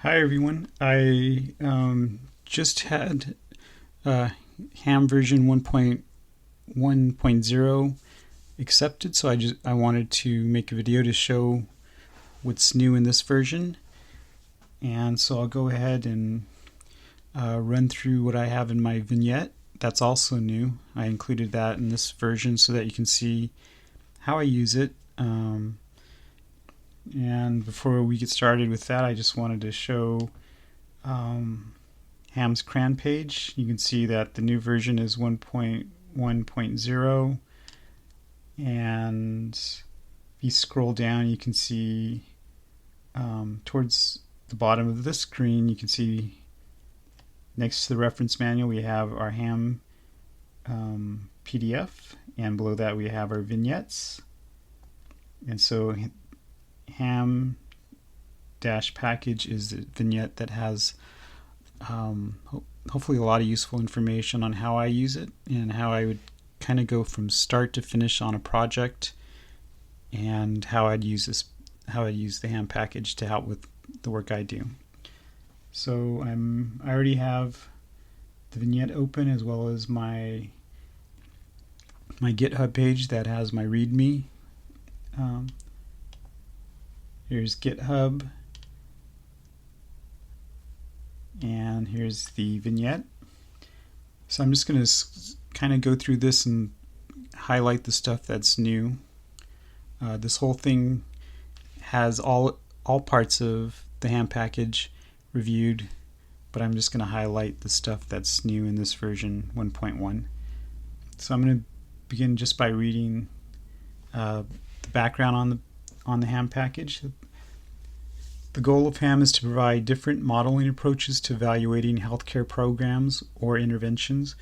Hi everyone. I just had Ham version 1.1.0 accepted, so I wanted to make a video to show what's new in this version. And so I'll go ahead and run through what I have in my vignette. That's also new. I included that in this version so that you can see how I use it. And before we get started with that, I just wanted to show Ham's CRAN page. You can see that the new version is 1.1.0, and if you scroll down, you can see towards the bottom of this screen, you can see next to the reference manual we have our Ham PDF, and below that we have our vignettes. And so Ham dash package is the vignette that has hopefully a lot of useful information on how I use it and how I would kind of go from start to finish on a project, and how I'd use the Ham package to help with the work I do. So I already have the vignette open, as well as my GitHub page that has my README. Here's GitHub, and here's the vignette. So I'm just going to kind of go through this and highlight the stuff that's new. This whole thing has all parts of the Ham package reviewed, but I'm just going to highlight the stuff that's new in this version 1.1. So I'm going to begin just by reading the background on the Ham package. The goal of Ham is to provide different modeling approaches to evaluating healthcare programs or interventions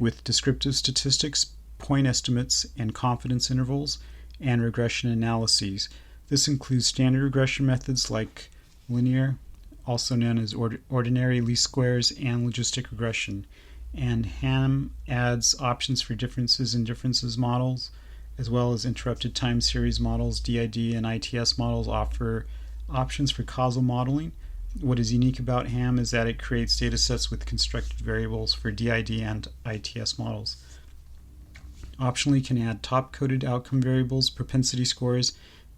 with descriptive statistics, point estimates, and confidence intervals, and regression analyses. This includes standard regression methods like linear, also known as ordinary, least squares, and logistic regression. And Ham adds options for differences in differences models, as well as interrupted time series models. DID and ITS models offer options for causal modeling. What is unique about Ham is that it creates datasets with constructed variables for DID and ITS models. Optionally, can add top-coded outcome variables, propensity scores,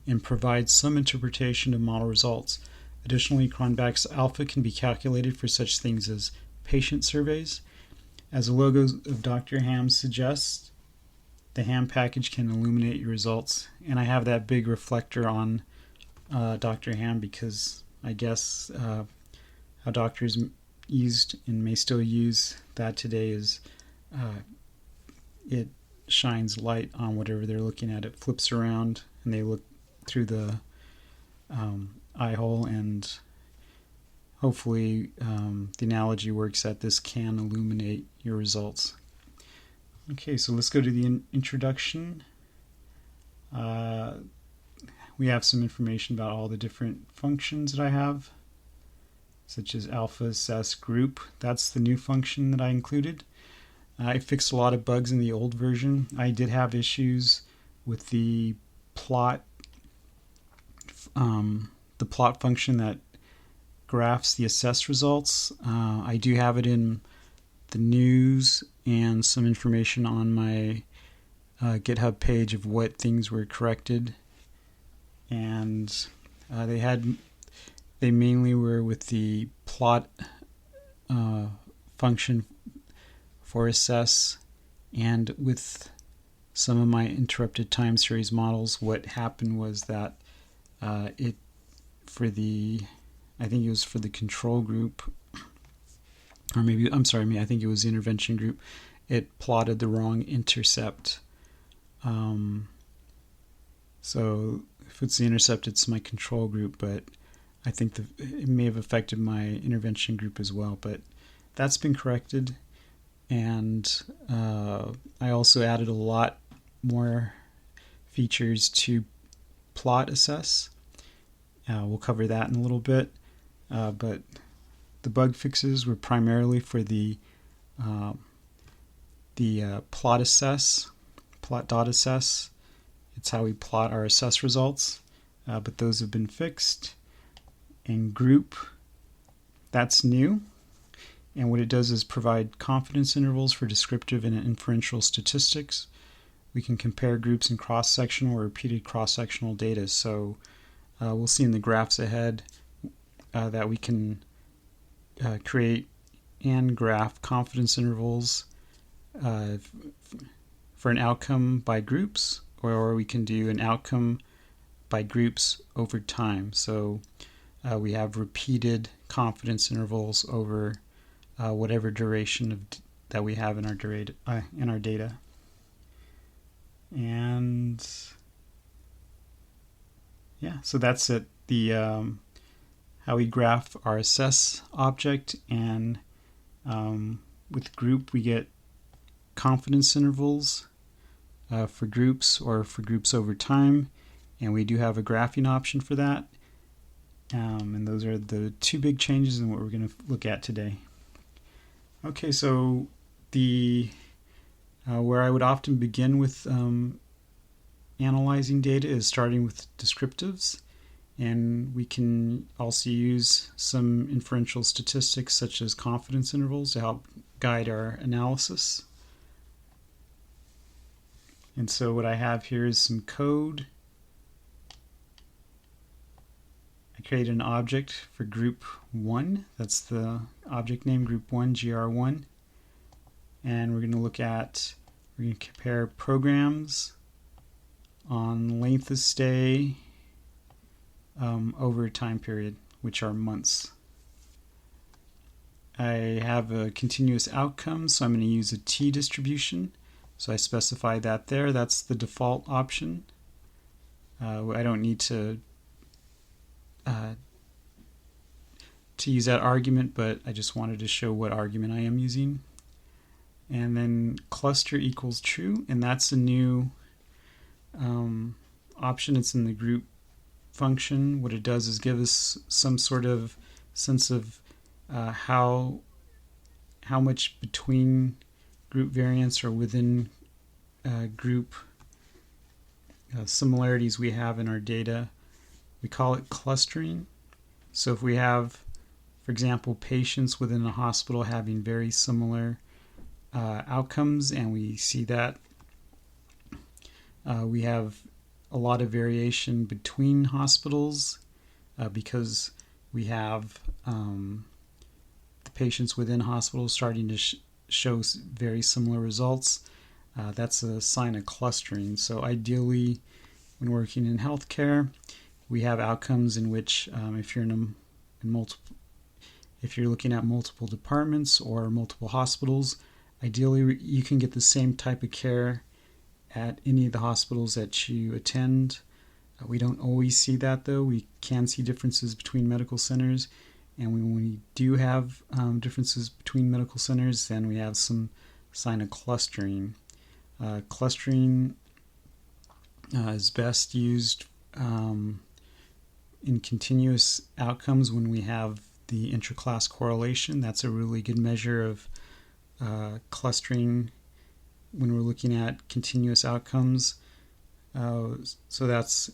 and provide some interpretation of model results. Additionally, Cronbach's alpha can be calculated for such things as patient surveys. As the logo of Dr. Ham suggests, the Ham package can illuminate your results, and I have that big reflector on Dr. Ham because I guess how doctors used and may still use that today is it shines light on whatever they're looking at. It flips around and they look through the eye hole, and hopefully the analogy works that this can illuminate your results. Okay, so let's go to the introduction. We have some information about all the different functions that I have, such as alpha, ses, group. That's the new function that I included. I fixed a lot of bugs in the old version. I did have issues with the plot function that graphs the assess results. I do have it in the news and some information on my GitHub page of what things were corrected. And they mainly were with the plot function for assess, and with some of my interrupted time series models. What happened was that I think it was for the control group, or maybe I think it was the intervention group. It plotted the wrong intercept. So if it's the intercept, it's my control group, but I think it may have affected my intervention group as well. But that's been corrected, and I also added a lot more features to plot assess. We'll cover that in a little bit, but the bug fixes were primarily for the plot.assess. It's how we plot our assess results, but those have been fixed. And group that's new. And what it does is provide confidence intervals for descriptive and inferential statistics. We can compare groups in cross-sectional or repeated cross-sectional data. So we'll see in the graphs ahead that we can create and graph confidence intervals for an outcome by groups, or we can do an outcome by groups over time. So we have repeated confidence intervals over whatever duration that we have in our data. And yeah, so that's it. The how we graph our assess object, and with group we get confidence intervals for groups or for groups over time, and we do have a graphing option for that. And those are the two big changes in what we're going to look at today. Okay, so the where I would often begin with analyzing data is starting with descriptives, and we can also use some inferential statistics such as confidence intervals to help guide our analysis. And so what I have here is some code. I create an object for group 1. That's the object name, group 1, gr1. And we're going to compare programs on length of stay over a time period, which are months. I have a continuous outcome, so I'm going to use a t-distribution. So I specify that there. That's the default option. I don't need to use that argument, but I just wanted to show what argument I am using. And then cluster equals true, and that's a new option. It's in the group function. What it does is give us some sort of sense of how much between group variance or within group similarities we have in our data. We call it clustering. So if we have, for example, patients within a hospital having very similar outcomes, and we see that we have a lot of variation between hospitals because we have the patients within hospitals starting to show very similar results. That's a sign of clustering. So ideally, when working in healthcare, we have outcomes in which if you're if you're looking at multiple departments or multiple hospitals, ideally you can get the same type of care at any of the hospitals that you attend. We don't always see that, though. We can see differences between medical centers, and when we do have differences between medical centers, then we have some sign of clustering. Clustering is best used in continuous outcomes when we have the intra-class correlation. That's a really good measure of clustering when we're looking at continuous outcomes. So that's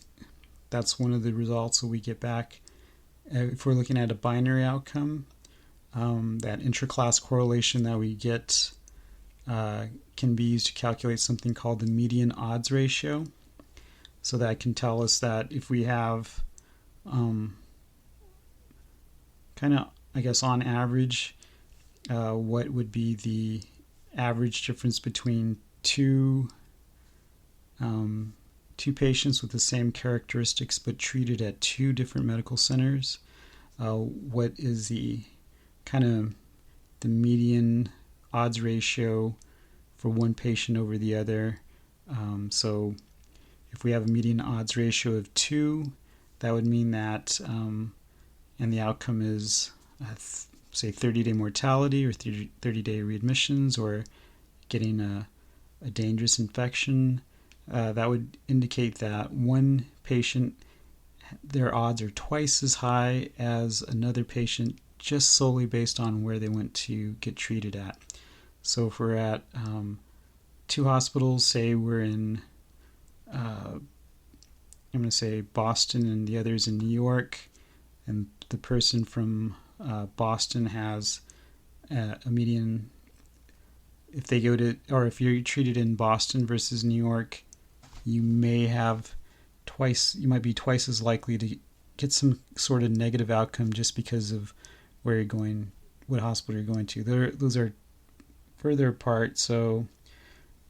one of the results that we get back. If we're looking at a binary outcome, that intra-class correlation that we get can be used to calculate something called the median odds ratio. So that can tell us that if we have kind of, I guess, on average, what would be the average difference between two patients with the same characteristics but treated at two different medical centers. What is the kind of the median odds ratio for one patient over the other? So if we have a median odds ratio of 2, that would mean that, and the outcome is, say, 30-day mortality or 30-day readmissions or getting a dangerous infection, that would indicate that one patient, their odds are twice as high as another patient just solely based on where they went to get treated at. So if we're at two hospitals, say we're in, I'm going to say Boston and the other's in New York, and the person from Boston has a median. If they go to, or if you're treated in Boston versus New York, you may have you might be twice as likely to get some sort of negative outcome just because of where you're going, what hospital you're going to. Those are further apart. So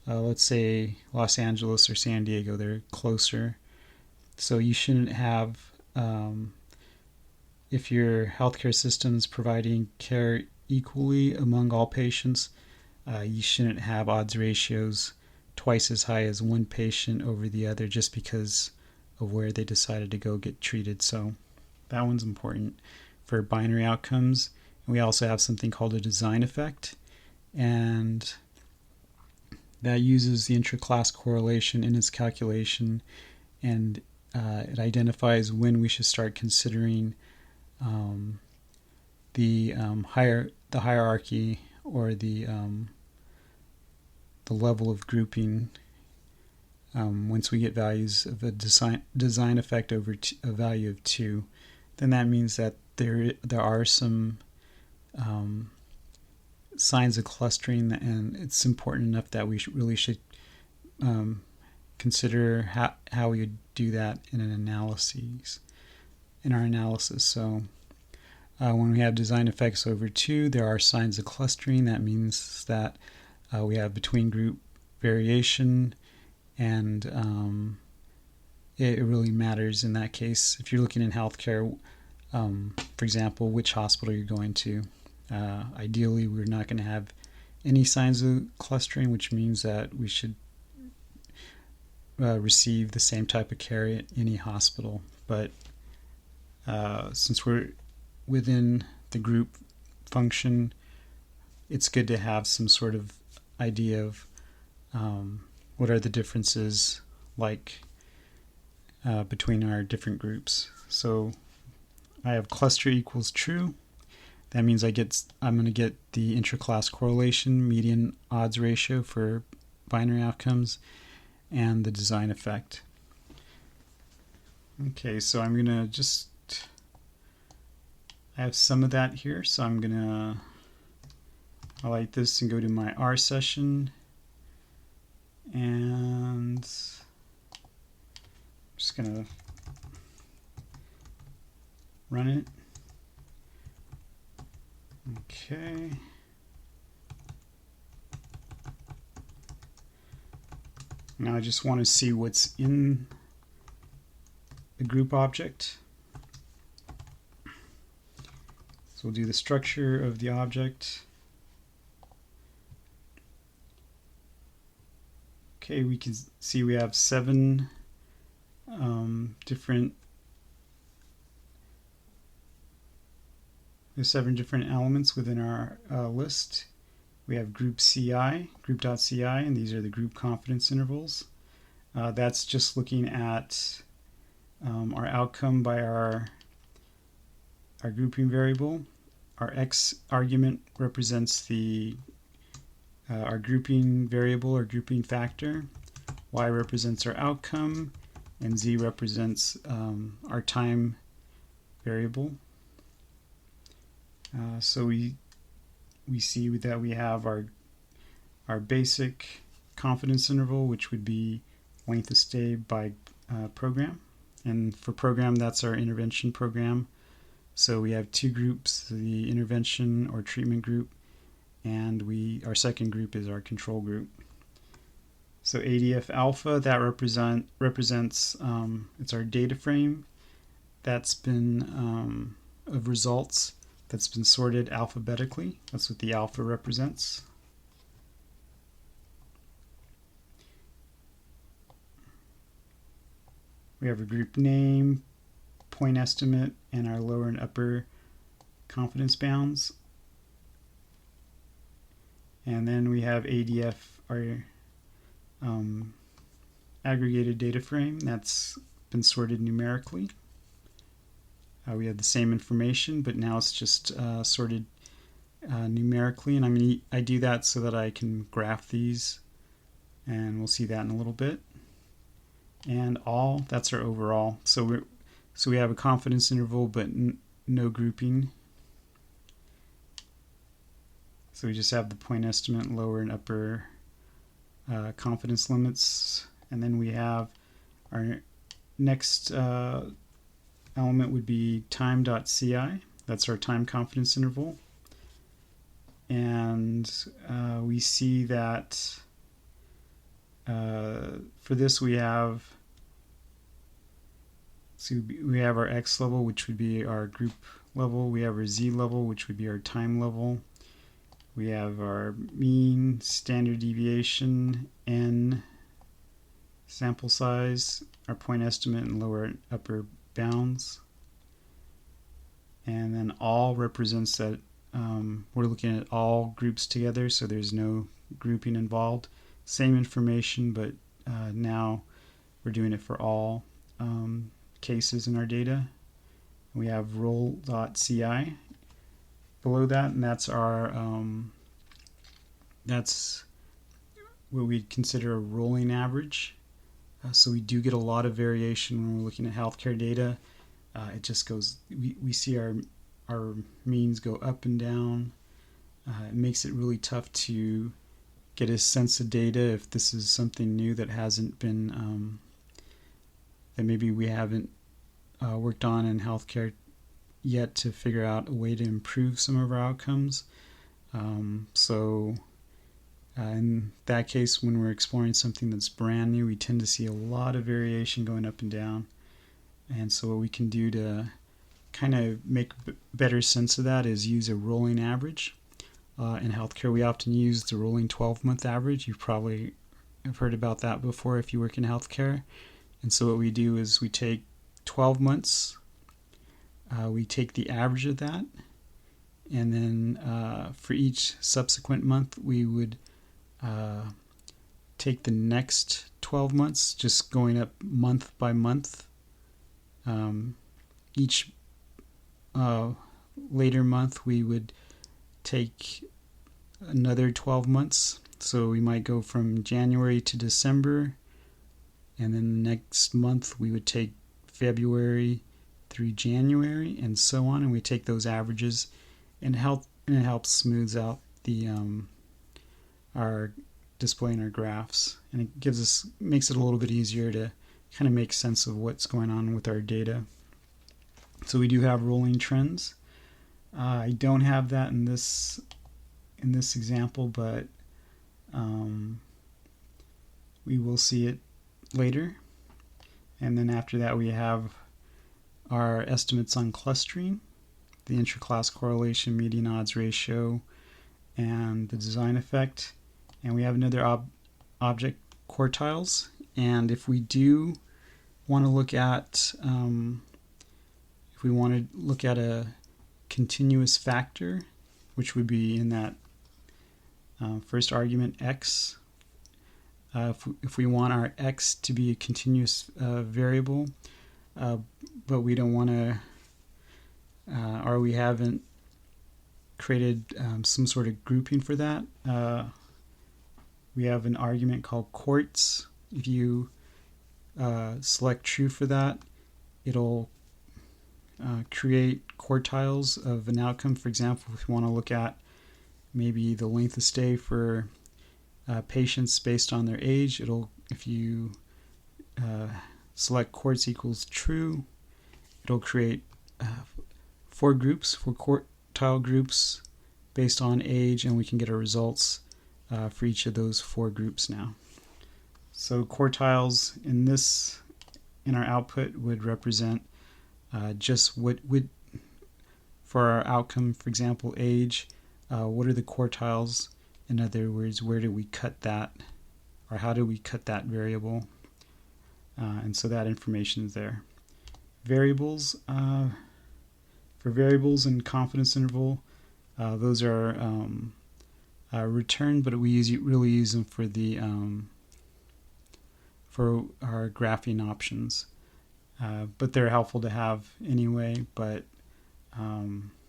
let's say Los Angeles or San Diego, they're closer. So you shouldn't have, if your healthcare system is providing care equally among all patients, you shouldn't have odds ratios twice as high as one patient over the other just because of where they decided to go get treated. So that one's important for binary outcomes. And we also have something called a design effect, and that uses the intra-class correlation in its calculation, and it identifies when we should start considering the hierarchy or the level of grouping once we get values of a design effect over a value of 2. Then that means that there are some signs of clustering, and it's important enough that we really should consider how we would do that in our analysis. So when we have design effects over 2, there are signs of clustering. That means that we have between group variation, and it really matters in that case. If you're looking in healthcare, for example, which hospital you're going to, ideally we're not going to have any signs of clustering, which means that we should receive the same type of care at any hospital. But since we're within the group function, it's good to have some sort of idea of what are the differences like between our different groups. So I have cluster equals true. That means I'm going to get the intra-class correlation, median odds ratio for binary outcomes, and the design effect. Okay, so I'm going to I have some of that here, so I'm going to highlight this and go to my R session, and I'm just going to run it. Okay. Now I just want to see what's in the group object. So we'll do the structure of the object. Okay, we can see we have 7 different elements within our list. We have group.ci, and these are the group confidence intervals. That's just looking at our outcome by our grouping variable. Our x argument represents our grouping variable or grouping factor. Y represents our outcome, and z represents our time variable. So we see that we have our basic confidence interval, which would be length of stay by program. And for program, that's our intervention program. So we have 2 groups, the intervention or treatment group, and our second group is our control group. So ADF alpha, that represents it's our data frame that's been of results that's been sorted alphabetically. That's what the alpha represents. We have a group name, point estimate, and our lower and upper confidence bounds. And then we have ADF, our aggregated data frame that's been sorted numerically. We have the same information, but now it's just sorted numerically, and I do that so that I can graph these, and we'll see that in a little bit. And all, that's our overall. So we have a confidence interval, but no grouping. So we just have the point estimate, lower and upper confidence limits, and then we have our next element would be time.ci. That's our time confidence interval. And we see that for this we have our X level, which would be our group level. We have our Z level, which would be our time level. We have our mean, standard deviation, N, sample size, our point estimate, and lower and upper bounds. And then all represents that we're looking at all groups together, so there's no grouping involved. Same information, but now we're doing it for all cases in our data. We have roll.ci below that, and that's our that's what we consider a rolling average. So we do get a lot of variation when we're looking at healthcare data. It just goes, we see our means go up and down. It makes it really tough to get a sense of data if this is something new that hasn't been, that maybe we haven't worked on in healthcare yet to figure out a way to improve some of our outcomes. So in that case, when we're exploring something that's brand new, we tend to see a lot of variation going up and down. And so what we can do to kind of make better sense of that is use a rolling average. In healthcare, we often use the rolling 12-month average. You probably have heard about that before if you work in healthcare. And so what we do is we take 12 months, we take the average of that, and then for each subsequent month, we would take the next 12 months, just going up month by month. Each later month, we would take another 12 months. So we might go from January to December, and then the next month we would take February through January, and so on. And we take those averages, and it helps smooths out the our displaying our graphs, and it makes it a little bit easier to kind of make sense of what's going on with our data. So we do have rolling trends. I don't have that in this example, but we will see it later. And then after that, we have our estimates on clustering, the intra-class correlation, median odds ratio, and the design effect. And we have another object, quartiles. And if we do want to look at, if we want to look at a continuous factor, which would be in that first argument x, if we want our x to be a continuous variable, but we don't want to, or we haven't created some sort of grouping for that, we have an argument called quarts. If you select true for that, it'll create quartiles of an outcome. For example, if you want to look at maybe the length of stay for patients based on their age, if you select quarts equals true, it'll create 4 quartile groups based on age, and we can get our results for each of those 4 groups now. So quartiles in our output would represent just what would, for our outcome, for example, age, what are the quartiles? In other words, where do we cut that, or how do we cut that variable? And so that information is there. Variables, for variables and confidence interval, those are returned, but we really use them for the for our graphing options. But they're helpful to have anyway, but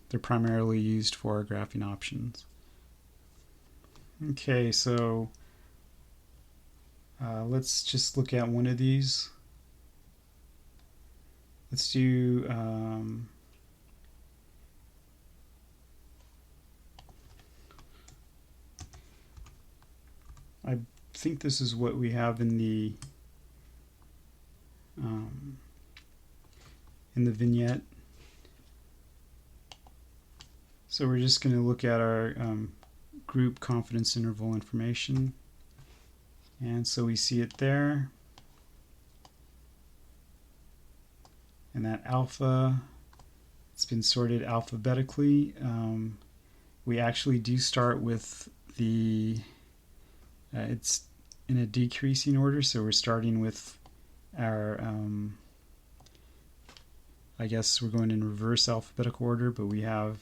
they're primarily used for our graphing options. Okay, so let's just look at one of these. Let's do think this is what we have in the vignette. So we're just going to look at our group confidence interval information, and so we see it there, and that alpha, it's been sorted alphabetically. We actually do start with the it's in a decreasing order, so we're starting with our I guess we're going in reverse alphabetical order, but we have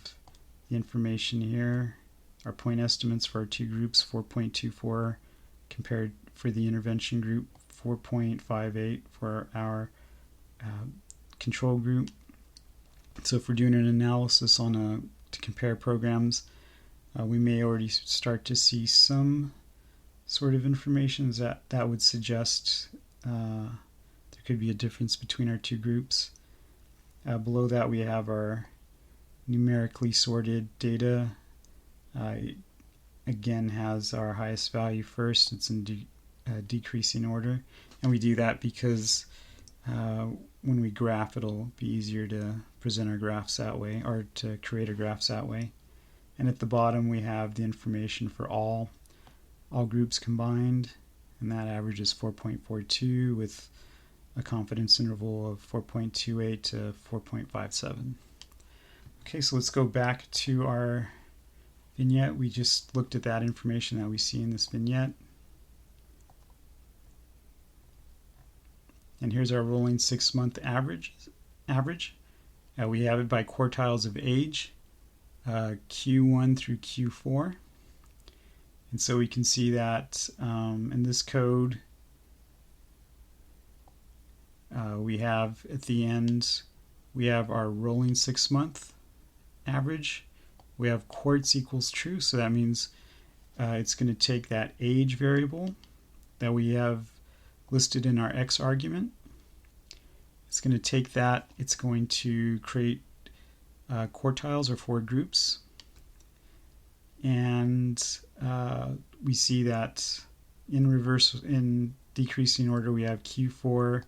the information here, our point estimates for our two groups, 4.24 compared for the intervention group, 4.58 for our control group. So if we're doing an analysis on to compare programs, we may already start to see some sort of information that would suggest there could be a difference between our two groups. Below that we have our numerically sorted data. Again, has our highest value first. It's in decreasing order, and we do that because when we graph, it'll be easier to present our graphs that way, or to create our graphs that way. And at the bottom we have the information for all groups combined, and that average is 4.42 with a confidence interval of 4.28 to 4.57. Okay, so let's go back to our vignette. We just looked at that information that we see in this vignette. And here's our rolling 6-month average. We have it by quartiles of age, Q1 through Q4. And so we can see that in this code, we have at the end, we have our rolling 6-month average. We have quarts equals true, so that means it's going to take that age variable that we have listed in our x argument. It's going to take that, it's going to create quartiles or 4 groups, and we see that in decreasing order we have Q4,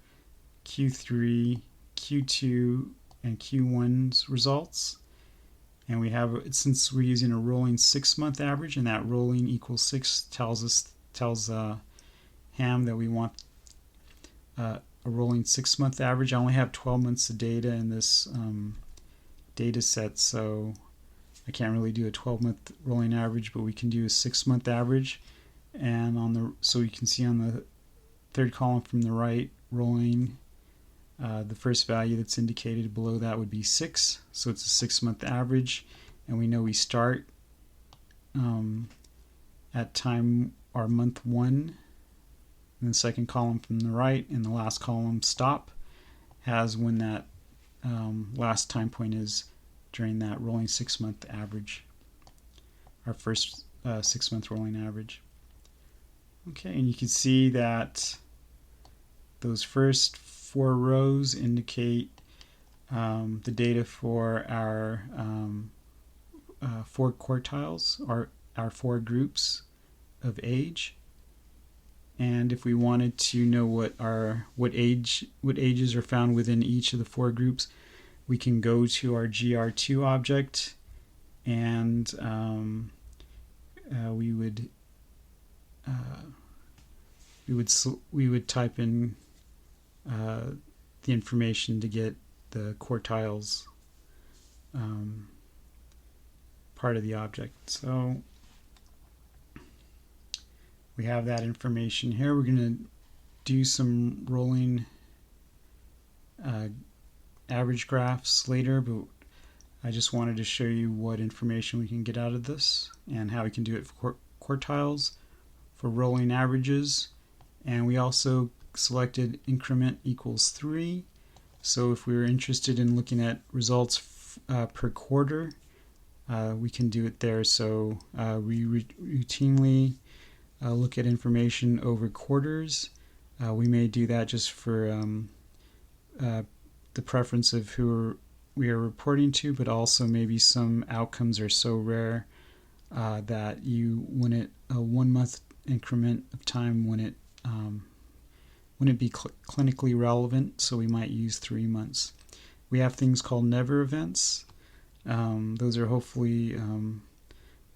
Q3, Q2, and Q1's results. And we have, since we're using a rolling 6-month average, and that rolling equals 6 tells Ham that we want a rolling 6-month average. I only have 12 months of data in this data set, so I can't really do a 12-month rolling average, but we can do a 6-month average. And so you can see on the third column from the right, rolling, the first value that's indicated below that would be 6, so it's a 6-month average, and we know we start at time our month 1 in the second column from the right, and the last column stop has when that last time point is during that rolling 6-month average, our first 6-month rolling average. Okay, and you can see that those first 4 rows indicate the data for our 4 quartiles, our 4 groups of age. And if we wanted to know what ages are found within each of the 4 groups, we can go to our GR2 object, and we would type in the information to get the quartiles part of the object. So we have that information here. We're going to do some rolling average graphs later, but I just wanted to show you what information we can get out of this and how we can do it for quartiles, for rolling averages, and we also selected increment equals 3. So if we were interested in looking at results per quarter, we can do it there. So we routinely look at information over quarters. We may do that just for the preference of who we are reporting to, but also maybe some outcomes are so rare that you want it a 1 month increment of time when it wouldn't be clinically relevant, so we might use 3 months. We have things called never events. Those are hopefully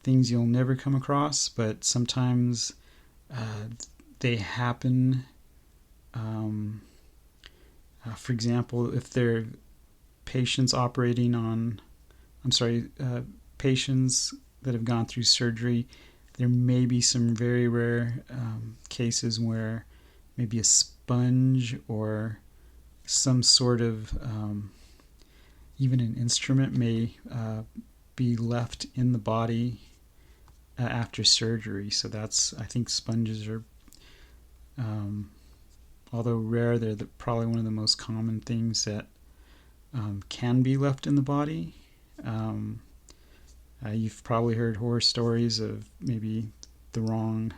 things you'll never come across, but sometimes they happen. For example, if they're patients operating on, patients that have gone through surgery, there may be some very rare cases where maybe a sponge or some sort of even an instrument may be left in the body after surgery. So I think sponges are, although rare, they're probably one of the most common things that can be left in the body. You've probably heard horror stories of maybe the wrong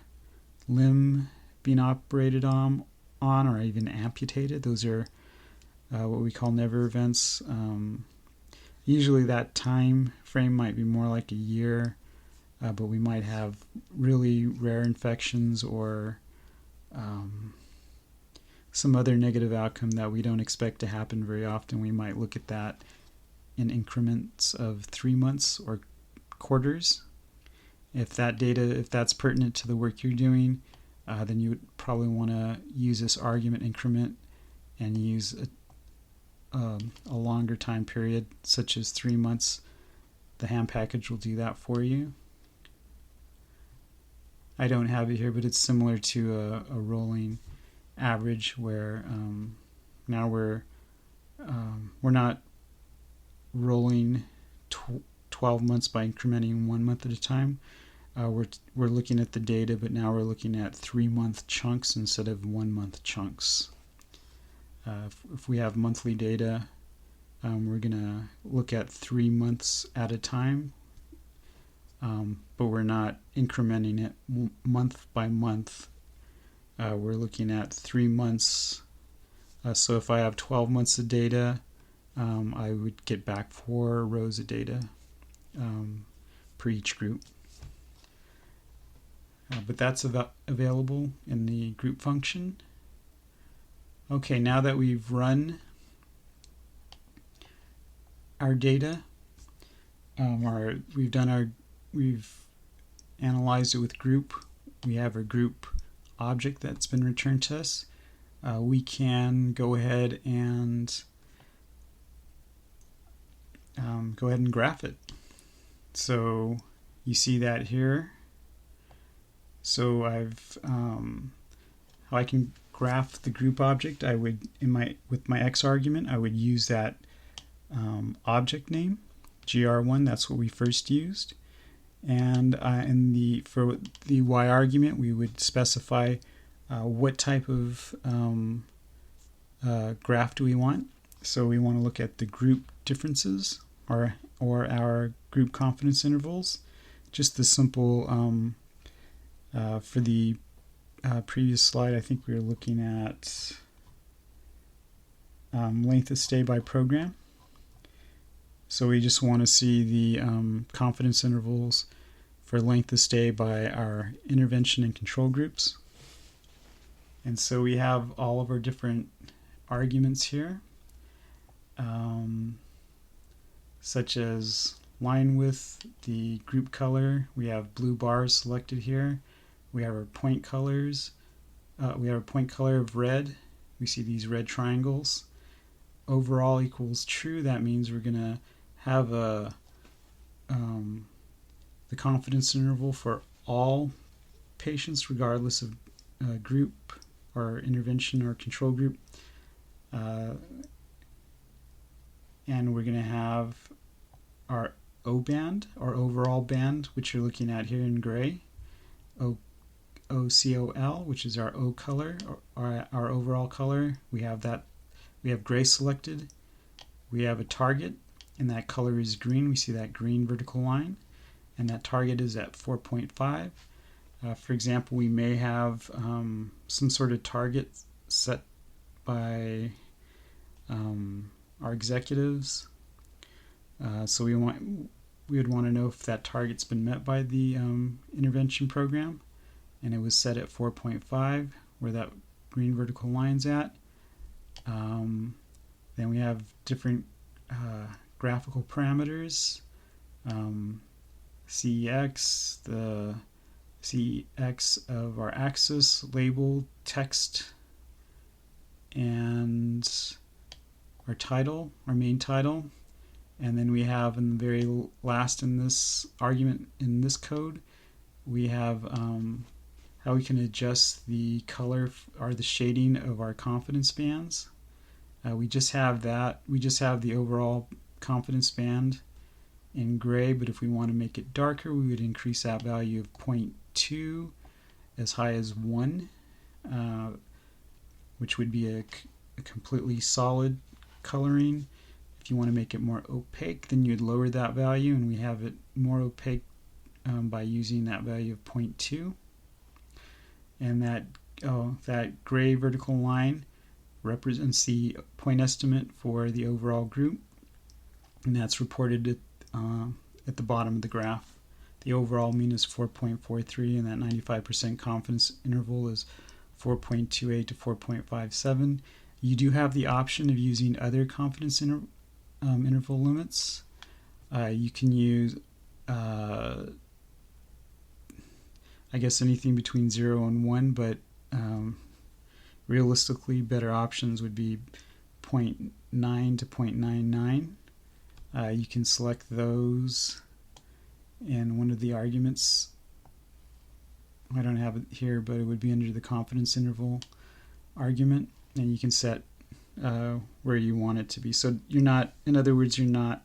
limb being operated on or even amputated. Those are what we call never events. Usually that time frame might be more like a year, but we might have really rare infections or some other negative outcome that we don't expect to happen very often. We might look at that in increments of 3 months or quarters. If that's pertinent to the work you're doing, then you would probably want to use this argument increment and use a longer time period, such as 3 months. The ham package will do that for you. I don't have it here, but it's similar to a rolling average where now we're not rolling 12 months by incrementing 1 month at a time. We're looking at the data, but now we're looking at 3-month chunks instead of 1-month chunks. If we have monthly data, we're going to look at 3 months at a time, but we're not incrementing it month by month. We're looking at 3 months. So if I have 12 months of data, I would get back 4 rows of data per each group. But that's available in the group function. Okay, now that we've run our data, we've analyzed it with group. We have a group object that's been returned to us. We can go ahead and graph it. So you see that here. So how I can graph the group object, I would with my x argument, I would use that object name, gr1. That's what we first used, and for the y argument, we would specify what type of graph do we want. So we want to look at the group differences or our group confidence intervals. Just the simple for the previous slide, I think we were looking at length of stay by program. So we just want to see the confidence intervals for length of stay by our intervention and control groups. And so we have all of our different arguments here, such as line width, the group color. We have blue bars selected here. We have our point colors. We have a point color of red. We see these red triangles. Overall equals true. That means we're going to have the confidence interval for all patients, regardless of group or intervention or control group. And we're going to have our O band, our overall band, which you're looking at here in gray. OCOL, which is our O color, or our overall color. We have gray selected. We have a target, and that color is green. We see that green vertical line, and that target is at 4.5. For example, we may have some sort of target set by our executives. So we would want to know if that target's been met by the intervention program. and it was set at 4.5, where that green vertical line's at. Then we have different graphical parameters. CEX, the CEX of our axis, label, text, and our title, our main title. And then we have in the very last in this argument, in this code, we have how we can adjust the color or the shading of our confidence bands. We just have that. We just have the overall confidence band in gray, but if we want to make it darker, we would increase that value of 0.2 as high as 1, which would be a completely solid coloring. If you want to make it more opaque, then you'd lower that value, and we have it more opaque by using that value of 0.2. And that gray vertical line represents the point estimate for the overall group, and that's reported at the bottom of the graph. The overall mean is 4.43, and that 95% confidence interval is 4.28 to 4.57. You do have the option of using other confidence interval limits. You can use I guess anything between 0 and 1, but realistically better options would be 0.9 to 0.99. You can select those in one of the arguments. I don't have it here, but it would be under the confidence interval argument, and you can set where you want it to be. So you're not, in other words, you're not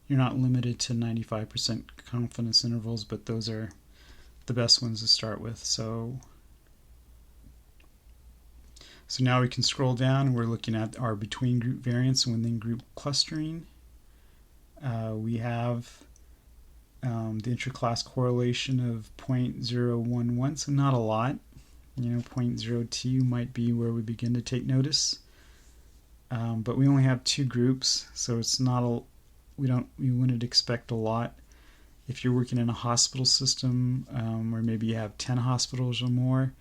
limited to 95% confidence intervals, but those are the best ones to start with. So now we can scroll down, and we're looking at our between group variance and within group clustering. We have the interclass correlation of 0.011, so not a lot. 0.02 might be where we begin to take notice. But we only have 2 groups, so it's not we wouldn't expect a lot. If you're working in a hospital system, or maybe you have 10 hospitals or more,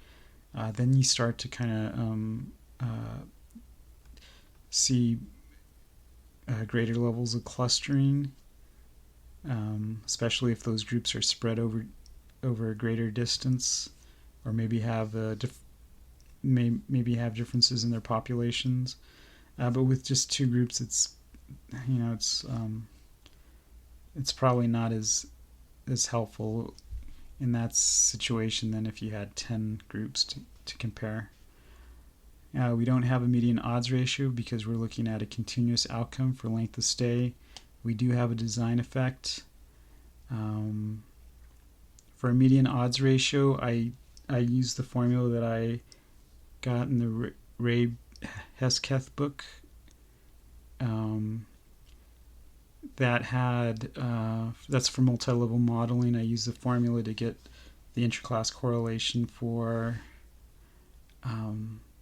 then you start to kind of see greater levels of clustering, especially if those groups are spread over a greater distance, or maybe have maybe have differences in their populations. But with just 2 groups, it's probably not as helpful in that situation than if you had 10 groups to compare. We don't have a median odds ratio because we're looking at a continuous outcome for length of stay. We do have a design effect. For a median odds ratio, I use the formula that I got in the Ray Hesketh book. That's for multi-level modeling. I use the formula to get the interclass correlation for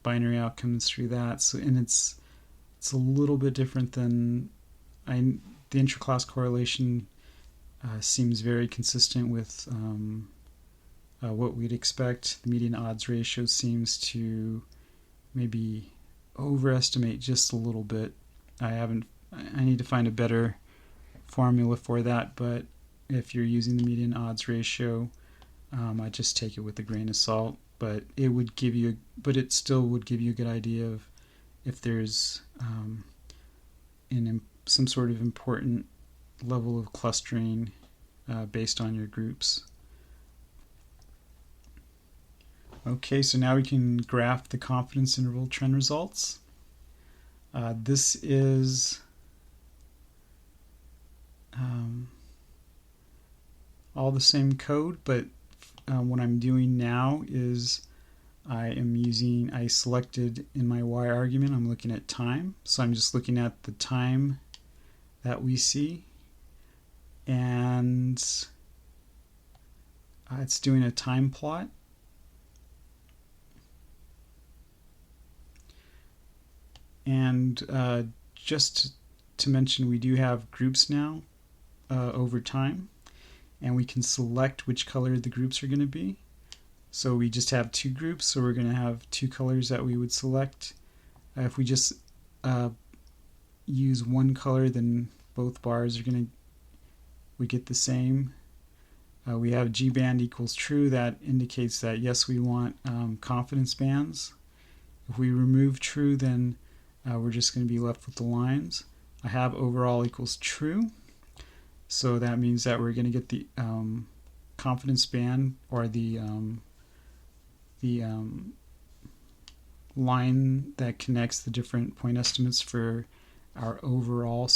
binary outcomes through that. So, and it's a little bit different than the interclass correlation seems very consistent with what we'd expect. The median odds ratio seems to maybe overestimate just a little bit. I need to find a better formula for that, but if you're using the median odds ratio, I just take it with a grain of salt. But it still would give you a good idea of if there's some sort of important level of clustering based on your groups. Okay, so now we can graph the confidence interval trend results. This is all the same code, but what I'm doing now is I selected in my Y argument, I'm looking at time. So I'm just looking at the time that we see, and it's doing a time plot. And just to mention, we do have groups now over time, and we can select which color the groups are going to be. So we just have two groups, so we're going to have two colors that we would select. If we just use one color, then both bars are we get the same. We have G band equals true. That indicates that yes, we want confidence bands. If we remove true, then we're just going to be left with the lines. I have overall equals true, so that means that we're going to get the confidence band, or the line that connects the different point estimates for our overall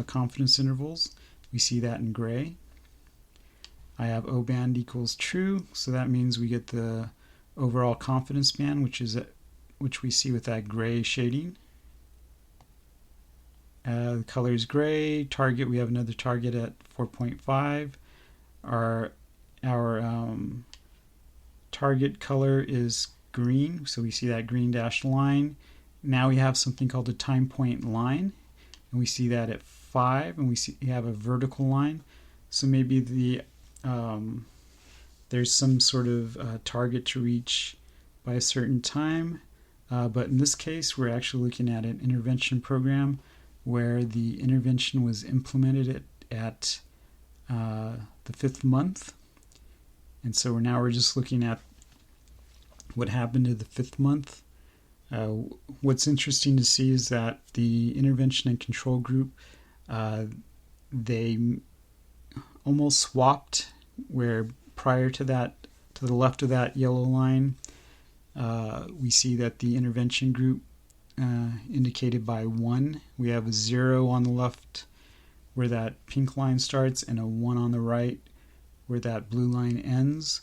confidence intervals. We see that in gray. I have O band equals true, so that means we get the overall confidence band, which we see with that gray shading. The color is gray. Target, we have another target at 4.5. Our target color is green, so we see that green dashed line. Now we have something called a time point line, and we see that at 5, and we have a vertical line. So maybe there's some sort of target to reach by a certain time, but in this case we're actually looking at an intervention program where the intervention was implemented at the 5th month, and so we're just looking at what happened to the 5th month. What's interesting to see is that the intervention and control group, they almost swapped, where prior to that, to the left of that yellow line, we see that the intervention group indicated by 1. We have a 0 on the left where that pink line starts, and a 1 on the right where that blue line ends.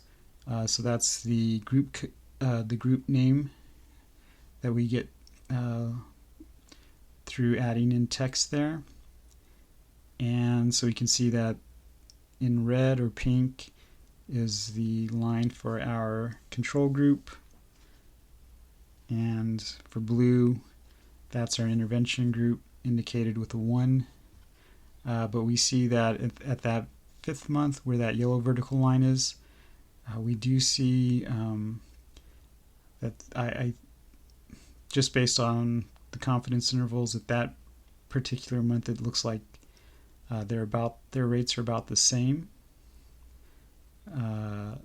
So that's the group name that we get through adding in text there. And so we can see that in red or pink is the line for our control group, and for blue, that's our intervention group indicated with a 1. But we see that at that 5th month where that yellow vertical line is, we do see that I just based on the confidence intervals at that particular month, it looks like their rates are about the same. The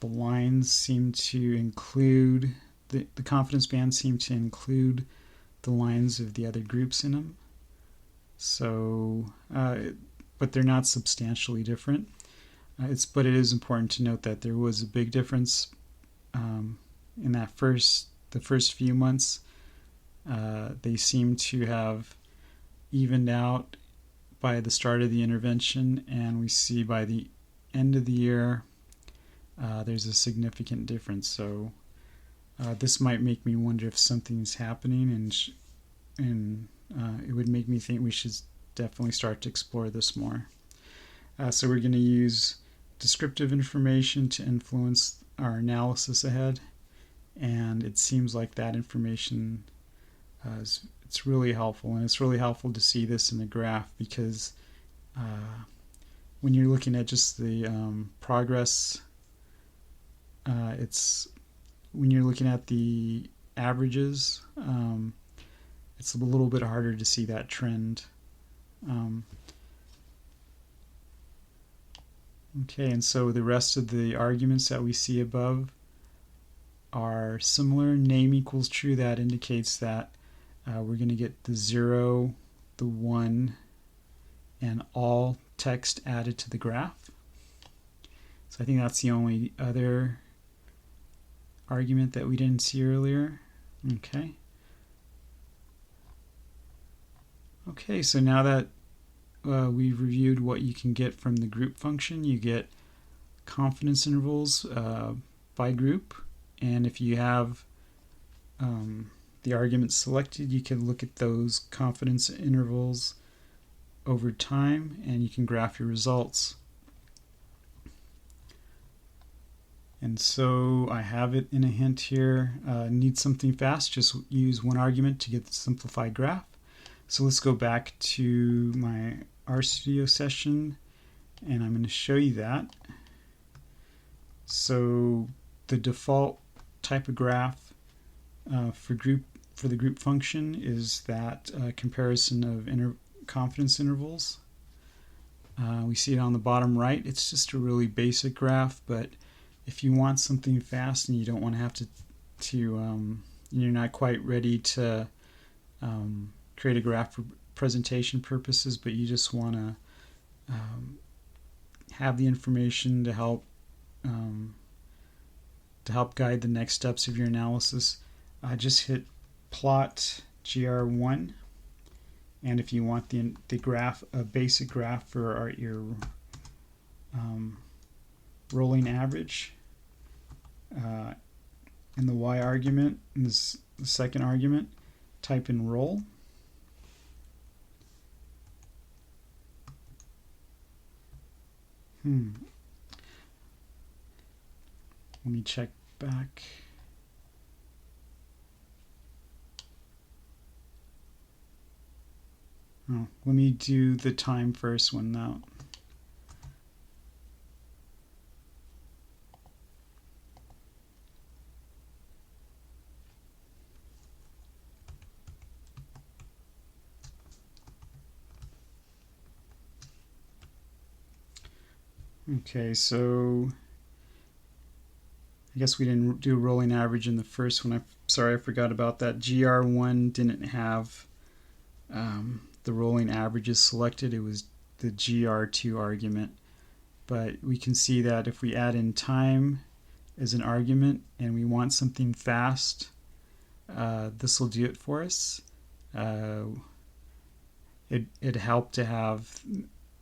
lines seem to include the confidence bands seem to include the lines of the other groups in them. So, but they're not substantially different. But it is important to note that there was a big difference in the first few months. They seem to have evened out by the start of the intervention, and we see by the end of the year there's a significant difference. So this might make me wonder if something's happening, and it would make me think we should definitely start to explore this more. So we're going to use descriptive information to influence our analysis ahead, and it seems like that information it's really helpful, and it's really helpful to see this in a graph, because when you're looking at just the progress, when you're looking at the averages, it's a little bit harder to see that trend. Okay, and so the rest of the arguments that we see above are similar. Name equals true, that indicates that we're going to get the 0, the 1, and all text added to the graph. So I think that's the only other argument that we didn't see earlier. Okay, so now that we've reviewed what you can get from the group function, you get confidence intervals by group, and if you have the arguments selected, you can look at those confidence intervals over time, and you can graph your results. And so I have it in a hint here. Need something fast, just use one argument to get the simplified graph. So let's go back to my RStudio session, and I'm going to show you that. So the default type of graph for the group function is that comparison of confidence intervals. We see it on the bottom right. It's just a really basic graph, but if you want something fast and you don't want to have to you're not quite ready to create a graph for presentation purposes, but you just want to have the information to help guide the next steps of your analysis, just hit plot GR1. And if you want the graph, a basic graph for your rolling average, in the y argument, in the second argument, type in roll. Let me check back. Oh, let me do the time first one now. Okay, so I guess we didn't do a rolling average in the first one. Sorry, I forgot about that. GR1 didn't have the rolling averages selected. It was the GR2 argument. But we can see that if we add in time as an argument and we want something fast, this will do it for us. It'd help to have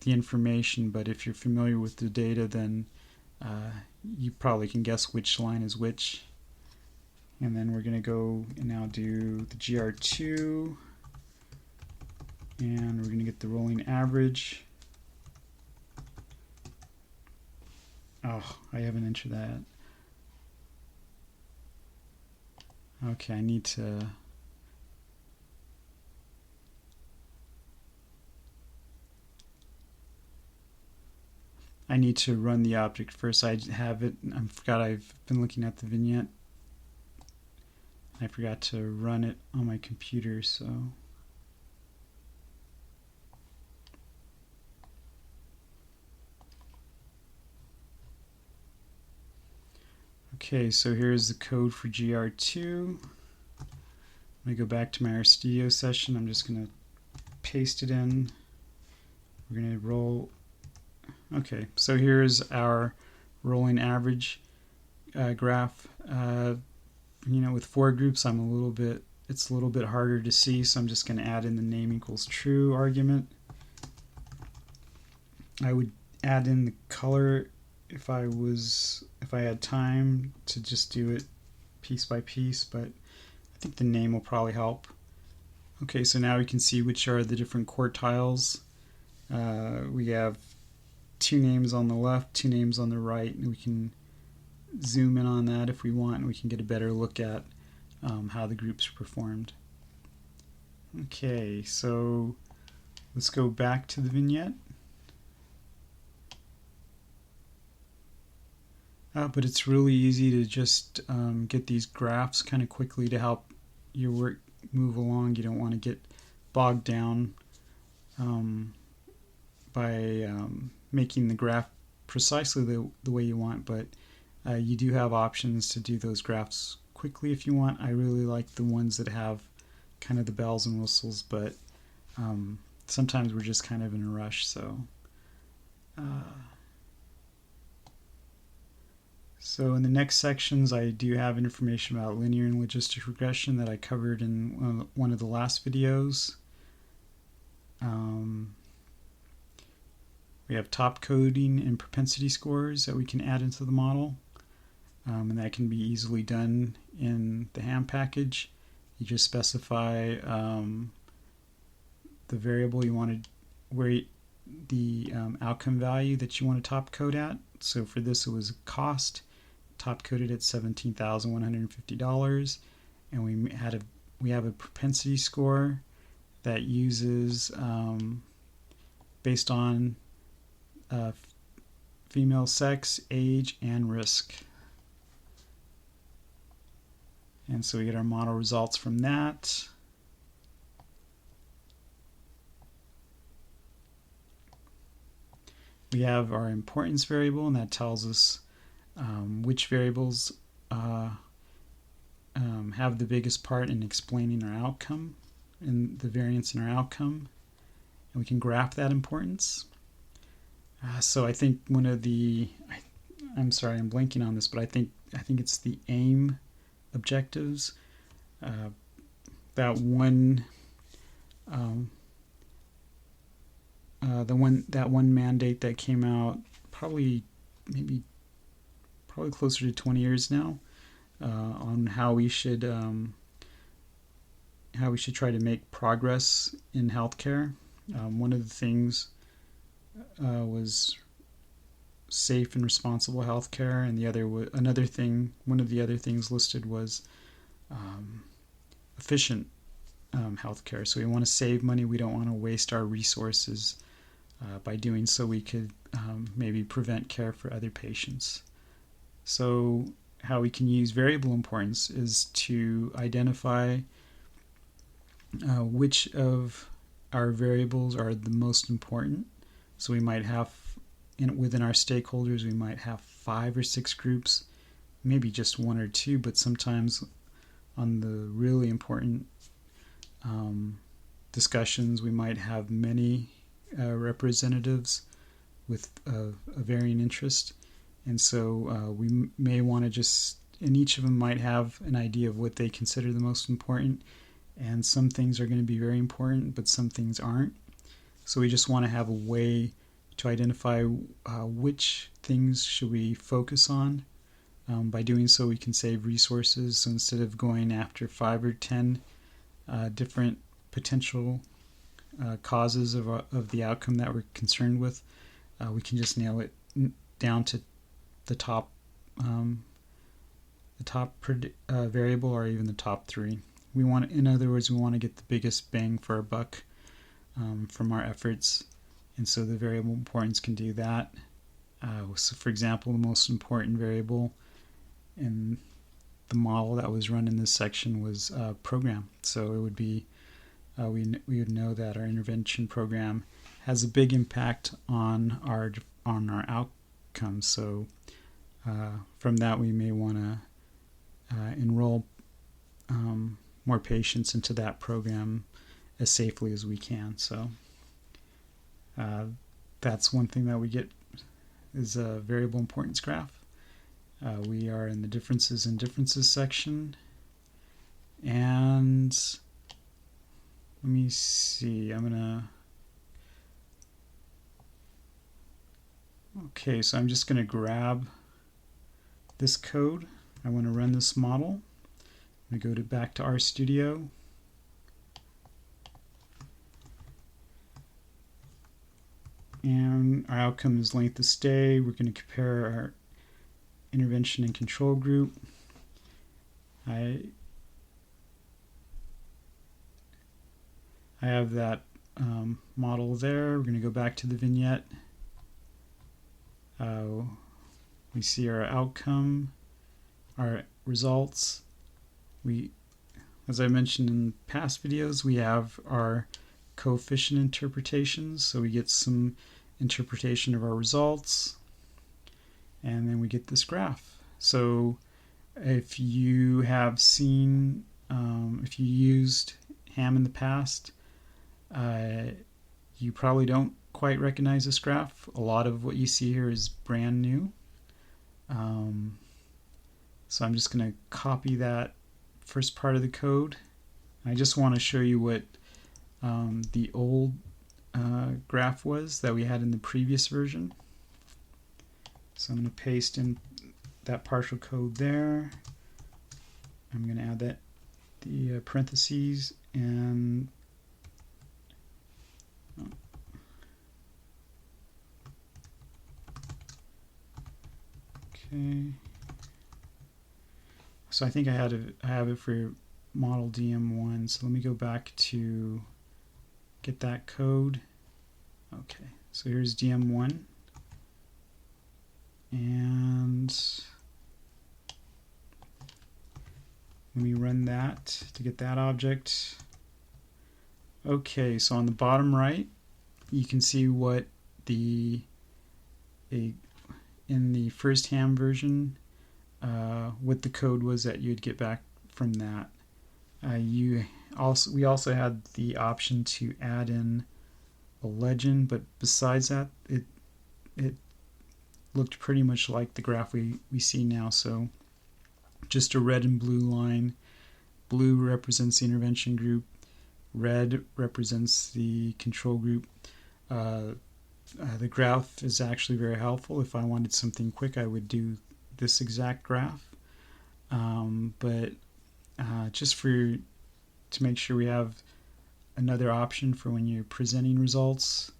the information, but if you're familiar with the data, then you probably can guess which line is which. And then we're going to go and now do the GR2, and we're going to get the rolling average. Oh, I haven't entered that. Okay, I need to run the object first. I have it. I forgot I've been looking at the vignette. I forgot to run it on my computer, so. Okay, so here's the code for GR2. I'm going to go back to my RStudio session. I'm just going to paste it in. We're going to roll. Okay, so here's our rolling average graph. With 4 groups, it's a little bit harder to see, so I'm just going to add in the name equals true argument. I would add in the color if I had time to just do it piece by piece, but I think the name will probably help. Okay, so now we can see which are the different quartiles. We have 2 names on the left, 2 names on the right, and we can zoom in on that if we want, and we can get a better look at how the groups performed. Okay, so let's go back to the vignette. But it's really easy to just get these graphs kind of quickly to help your work move along. You don't want to get bogged down by making the graph precisely the way you want, but you do have options to do those graphs quickly if you want. I really like the ones that have kind of the bells and whistles, but sometimes we're just kind of in a rush, so so in the next sections, I do have information about linear and logistic regression that I covered in one of the last videos. We have top coding and propensity scores that we can add into the model, and that can be easily done in the ham package. You just specify the variable you want to, where the outcome value that you want to top code at. So for this, it was cost, top coded at $17,150, and we have a propensity score that uses based on female sex, age, and risk. And so we get our model results from that. We have our importance variable, and that tells us which variables have the biggest part in explaining our outcome and the variance in our outcome. And we can graph that importance. So I think one of the, I'm sorry, I'm blanking on this, but I think it's the AIM objectives. That one mandate that came out probably closer to 20 years now, on how we should try to make progress in healthcare. One of the things was safe and responsible healthcare, and one of the other things listed was efficient healthcare. So we want to save money. We don't want to waste our resources. By doing so, we could maybe prevent care for other patients. So how we can use variable importance is to identify which of our variables are the most important. So we might have, within our stakeholders, we might have 5 or 6 groups, maybe just 1 or 2, but sometimes on the really important discussions, we might have many representatives with a varying interest. And so we may want to and each of them might have an idea of what they consider the most important. And some things are going to be very important, but some things aren't. So we just want to have a way to identify which things should we focus on. By doing so, we can save resources. So instead of going after 5 or 10 different potential causes of the outcome that we're concerned with, we can just nail it down to the top variable, or even the top 3. In other words, we want to get the biggest bang for our buck from our efforts, and so the variable importance can do that. So for example, the most important variable in the model that was run in this section was program. So it would be we would know that our intervention program has a big impact on our outcomes. So from that, we may want to enroll more patients into that program as safely as we can. So that's one thing that we get is a variable importance graph. We are in the differences and differences section, and let me see, okay, so I'm just gonna grab this code. I want to run this model. I'm going to go back to RStudio. And our outcome is length of stay. We're going to compare our intervention and control group. I have that model there. We're going to go back to the vignette. We see our outcome, our results. As I mentioned in past videos, we have our coefficient interpretations. So we get some interpretation of our results, and then we get this graph. So if you have seen, if you used HAM in the past, you probably don't quite recognize this graph. A lot of what you see here is brand new. So I'm just going to copy that first part of the code. I just want to show you what the old graph was that we had in the previous version. So I'm going to paste in that partial code there. I'm going to add the parentheses, and okay. So I think I have it for model DM1. So let me go back to get that code. Okay, so here's DM1. And let me run that to get that object. Okay, so on the bottom right, you can see what in the first ham version, what the code was that you'd get back from that. We also had the option to add in a legend, but besides that, it looked pretty much like the graph we see now. So just a red and blue line. Blue represents the intervention group. Red represents the control group. The graph is actually very helpful. If I wanted something quick, I would do this exact graph. But just to make sure we have another option for when you're presenting results,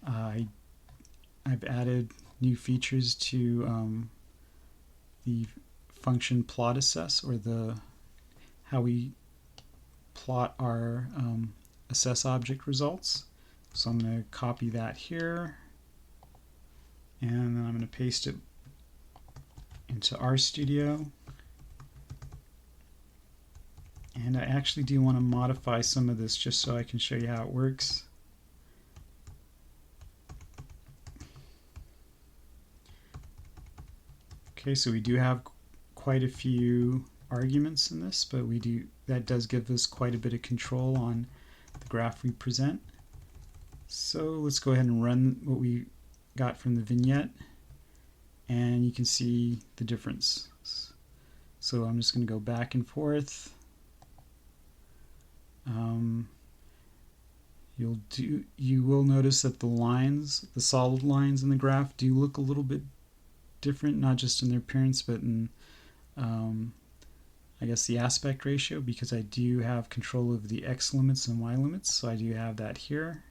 I've added new features to the function plot assess, or how we plot our assess object results. So I'm going to copy that here, and then I'm going to paste it into RStudio. And I actually do want to modify some of this just so I can show you how it works. Okay, so we do have quite a few arguments in this, but that does give us quite a bit of control on the graph we present. So let's go ahead and run what we got from the vignette, and you can see the difference. So I'm just going to go back and forth. You will notice that the solid lines in the graph do look a little bit different, not just in their appearance, but in I guess the aspect ratio, because I do have control of the X limits and Y limits, so I do have that here.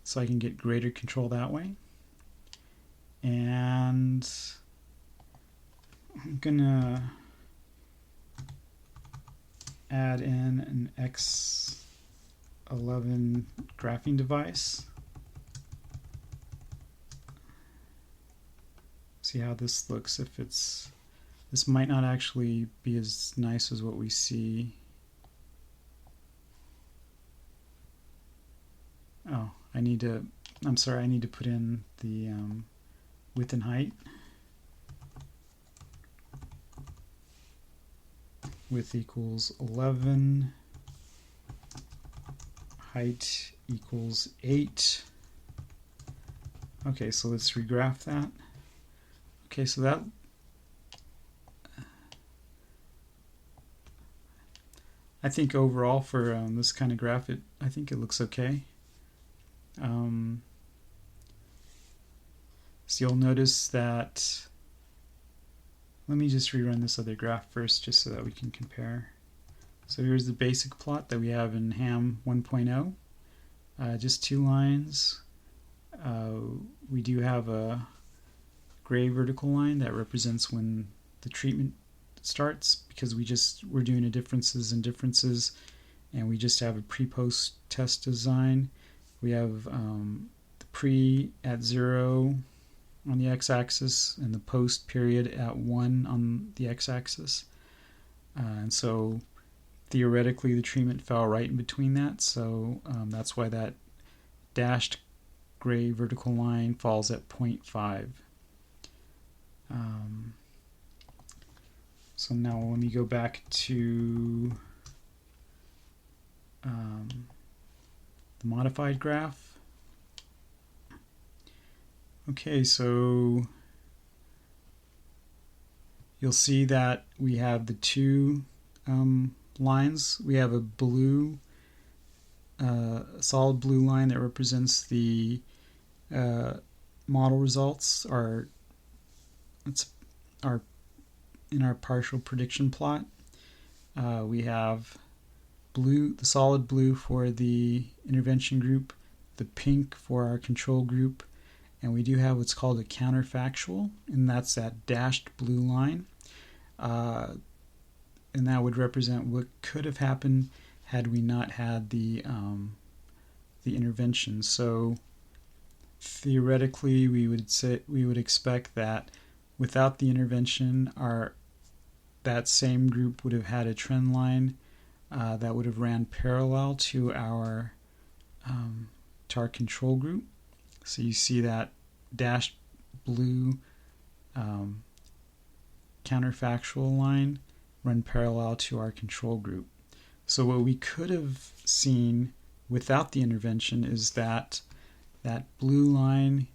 So I can get greater control that way. And I'm gonna add in an X11 graphing device. See how this looks. This might not actually be as nice as what we see. Oh, I need to put in the width and height. Width equals 11, height equals 8. Okay, so let's regraph that. Okay, so that I think overall for this kind of graph, I think it looks okay. So you'll notice that, let me just rerun this other graph first just so that we can compare. So here's the basic plot that we have in ham 1.0. Just 2 lines. We do have a gray vertical line that represents when the treatment starts, because we're doing a differences and differences, and we just have a pre-post test design. We have the pre at 0 on the x-axis and the post period at 1 on the x-axis, and so theoretically the treatment fell right in between that, so that's why that dashed gray vertical line falls at 0.5. So now let me go back to the modified graph. Okay, so you'll see that we have the 2 lines. We have a blue, solid blue line that represents the model results, in our partial prediction plot. We have blue, the solid blue for the intervention group, the pink for our control group, and we do have what's called a counterfactual, and that's that dashed blue line. And that would represent what could have happened had we not had the intervention. So theoretically we would expect that without the intervention, that same group would have had a trend line that would have ran parallel to our control group. So you see that dashed blue counterfactual line run parallel to our control group. So what we could have seen without the intervention is that blue line,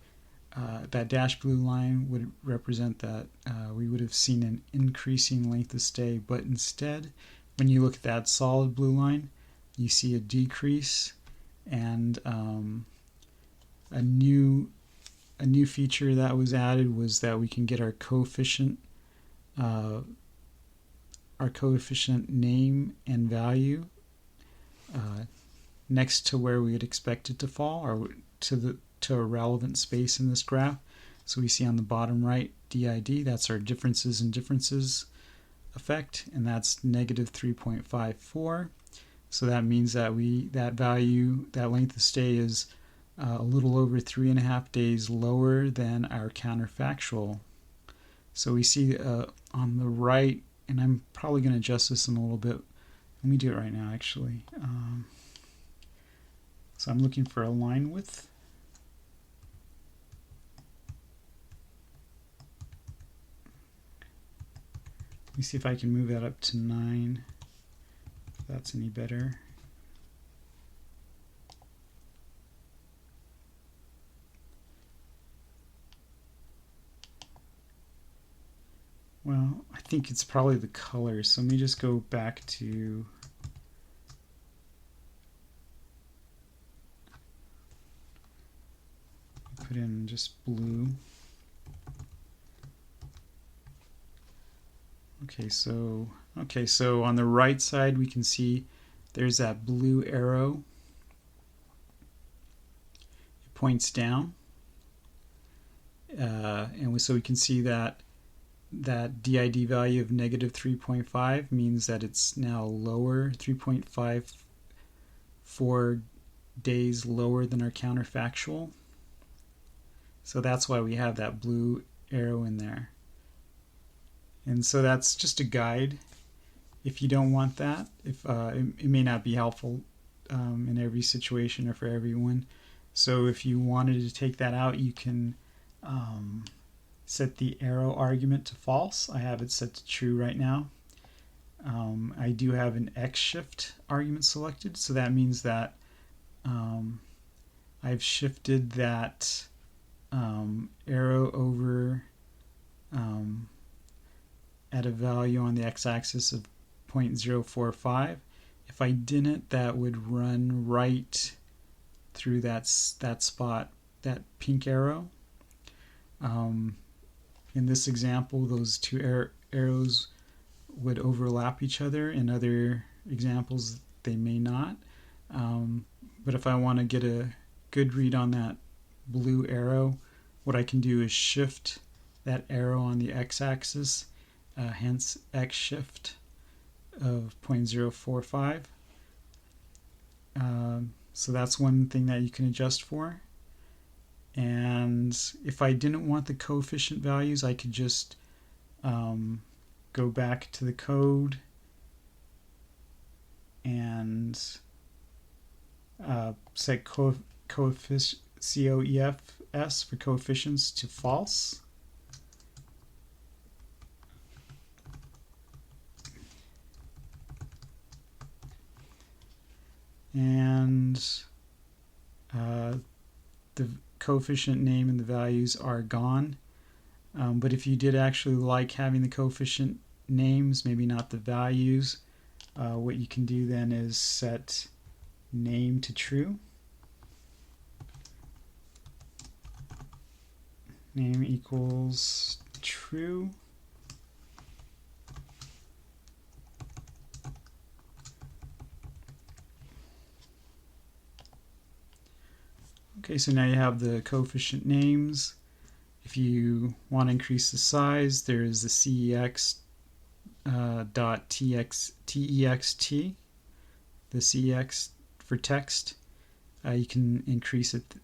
that dashed blue line would represent that we would have seen an increasing length of stay, but instead when you look at that solid blue line, you see a decrease, and a new feature that was added was that we can get our coefficient name and value next to where we would expect it to fall, or to a relevant space in this graph. So we see on the bottom right DID, that's our differences in differences effect, and that's negative 3.54. So that means that that value, that length of stay, is a little over 3.5 days lower than our counterfactual. So we see on the right, and I'm probably going to adjust this in a little bit. Let me do it right now, actually. So I'm looking for a line width. Let me see if I can move that up to 9, if that's any better. Well, I think it's probably the color, so let me just go back to put in just blue. Okay, so on the right side we can see there's that blue arrow. It points down, and so we can see that DID value of negative 3.5 means that it's now lower, 3.54 days lower than our counterfactual. So that's why we have that blue arrow in there. And so that's just a guide. If you don't want that, it may not be helpful in every situation or for everyone. So if you wanted to take that out, you can set the arrow argument to false. I have it set to true right now. I do have an X shift argument selected, so that means that I've shifted that arrow over at a value on the x-axis of 0.045. If I didn't, that would run right through that spot, that pink arrow. In this example, those two arrows would overlap each other. In other examples, they may not. But if I want to get a good read on that blue arrow, what I can do is shift that arrow on the x-axis, hence x shift of 0.045. So that's one thing that you can adjust for. And if I didn't want the coefficient values, I could just go back to the code and set COEFS for coefficients to false. And the coefficient name and the values are gone. But if you did actually like having the coefficient names, maybe not the values, what you can do then is set name to true. Name equals true. Okay, so now you have the coefficient names. If you want to increase the size, there is the CEX .text, the CEX for text. You can increase it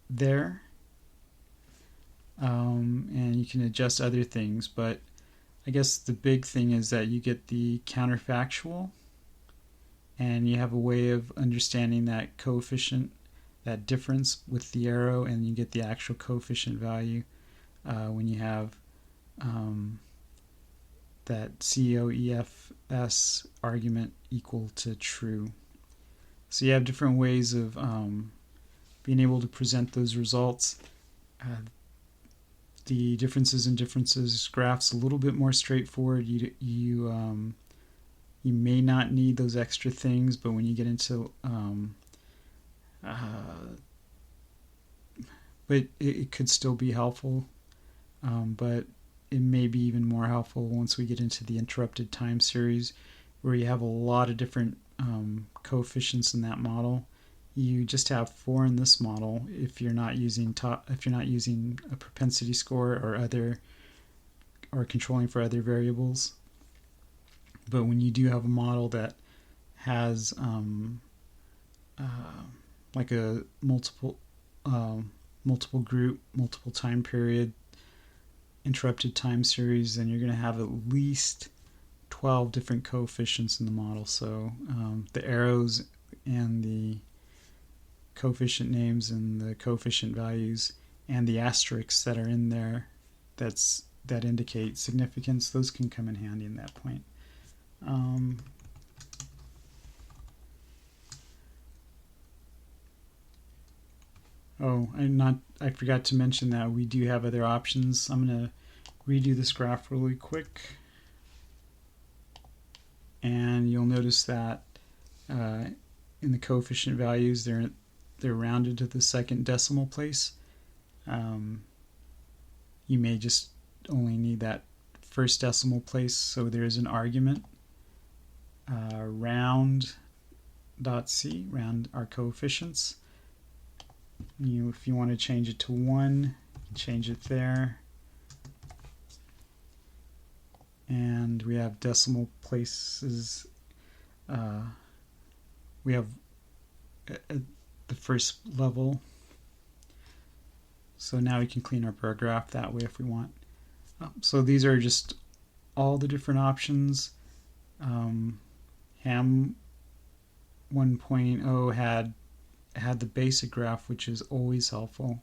there. and you can adjust other things, but I guess the big thing is that you get the counterfactual, and you have a way of understanding that coefficient, that difference with the arrow, and you get the actual coefficient value when you have that COEFS argument equal to true. So you have different ways of being able to present those results. The differences in differences graph's a little bit more straightforward. You may not need those extra things, but when you get into but it could still be helpful. But it may be even more helpful once we get into the interrupted time series, where you have a lot of different coefficients in that model. You just have 4 in this model if you're not using a propensity score or controlling for other variables. But when you do have a model that has like a multiple group, multiple time period, interrupted time series, then you're going to have at least 12 different coefficients in the model. So the arrows and the coefficient names and the coefficient values and the asterisks that are in there that indicate significance, those can come in handy in that point. I forgot to mention that we do have other options. I'm going to redo this graph really quick, and you'll notice that in the coefficient values they're rounded to the second decimal place. You may just only need that first decimal place, so there is an argument round.c, round our coefficients. If you want to change it to 1, change it there. And we have decimal places. We have at the first level. So now we can clean up our graph that way if we want. So these are just all the different options. Ham 1.0 had the basic graph, which is always helpful.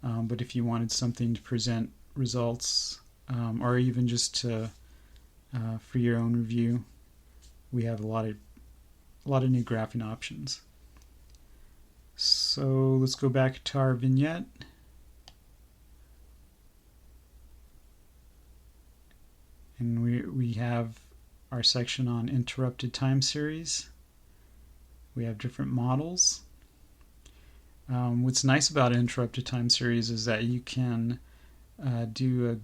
But if you wanted something to present results, or even just to for your own review, we have a lot of new graphing options. So let's go back to our vignette. And we have our section on interrupted time series. We have different models. What's nice about an interrupted time series is that you can do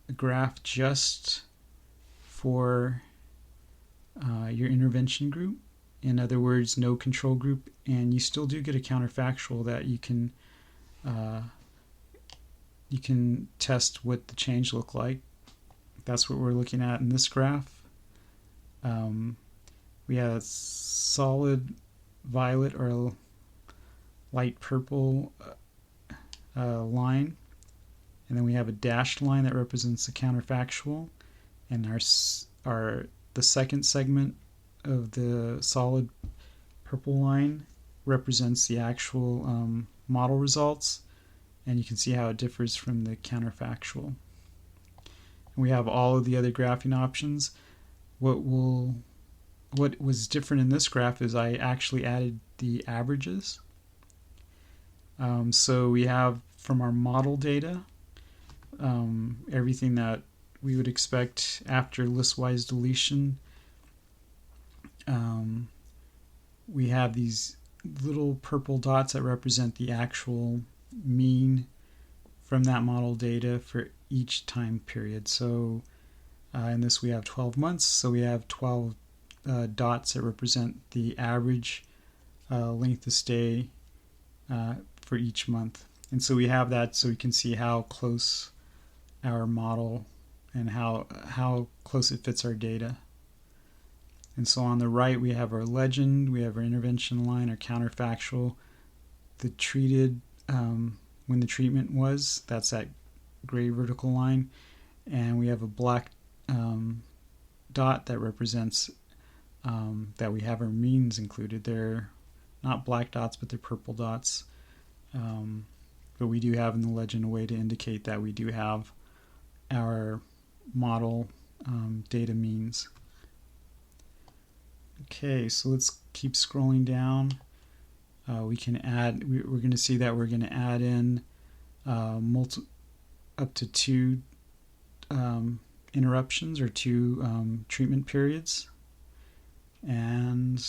a graph just for your intervention group. In other words, no control group, and you still do get a counterfactual that you can test what the change looked like. That's what we're looking at in this graph. We have a solid violet or light purple line, and then we have a dashed line that represents the counterfactual, and the second segment of the solid purple line represents the actual model results, and you can see how it differs from the counterfactual. And we have all of the other graphing options. What was different in this graph is I actually added the averages. So we have from our model data everything that we would expect after list-wise deletion. We have these little purple dots that represent the actual mean from that model data for each time period. So in this we have 12 months, so we have 12 dots that represent the average length of stay for each month. And so we have that so we can see how close our model and how close it fits our data. And so on the right we have our legend, we have our intervention line, our counterfactual, the treated when the treatment was, that's at gray vertical line, and we have a black dot that represents that we have our means included. They're not black dots, but they're purple dots. But we do have in the legend a way to indicate that we do have our model data means. Okay, so let's keep scrolling down. We can add, we're going to see that we're going to add in up to 2 interruptions or 2 treatment periods. And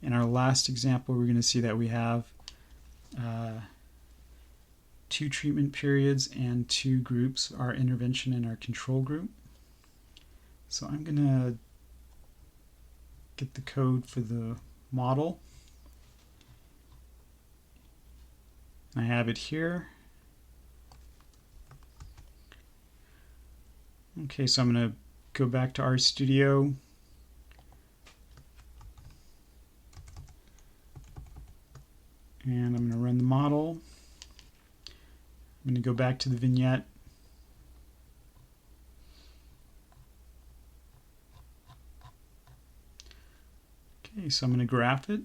in our last example, we're going to see that we have 2 treatment periods and 2 groups, our intervention and our control group. So I'm going to get the code for the model. I have it here. Okay, so I'm going to go back to RStudio. And I'm going to run the model. I'm going to go back to the vignette. Okay, so I'm going to graph it.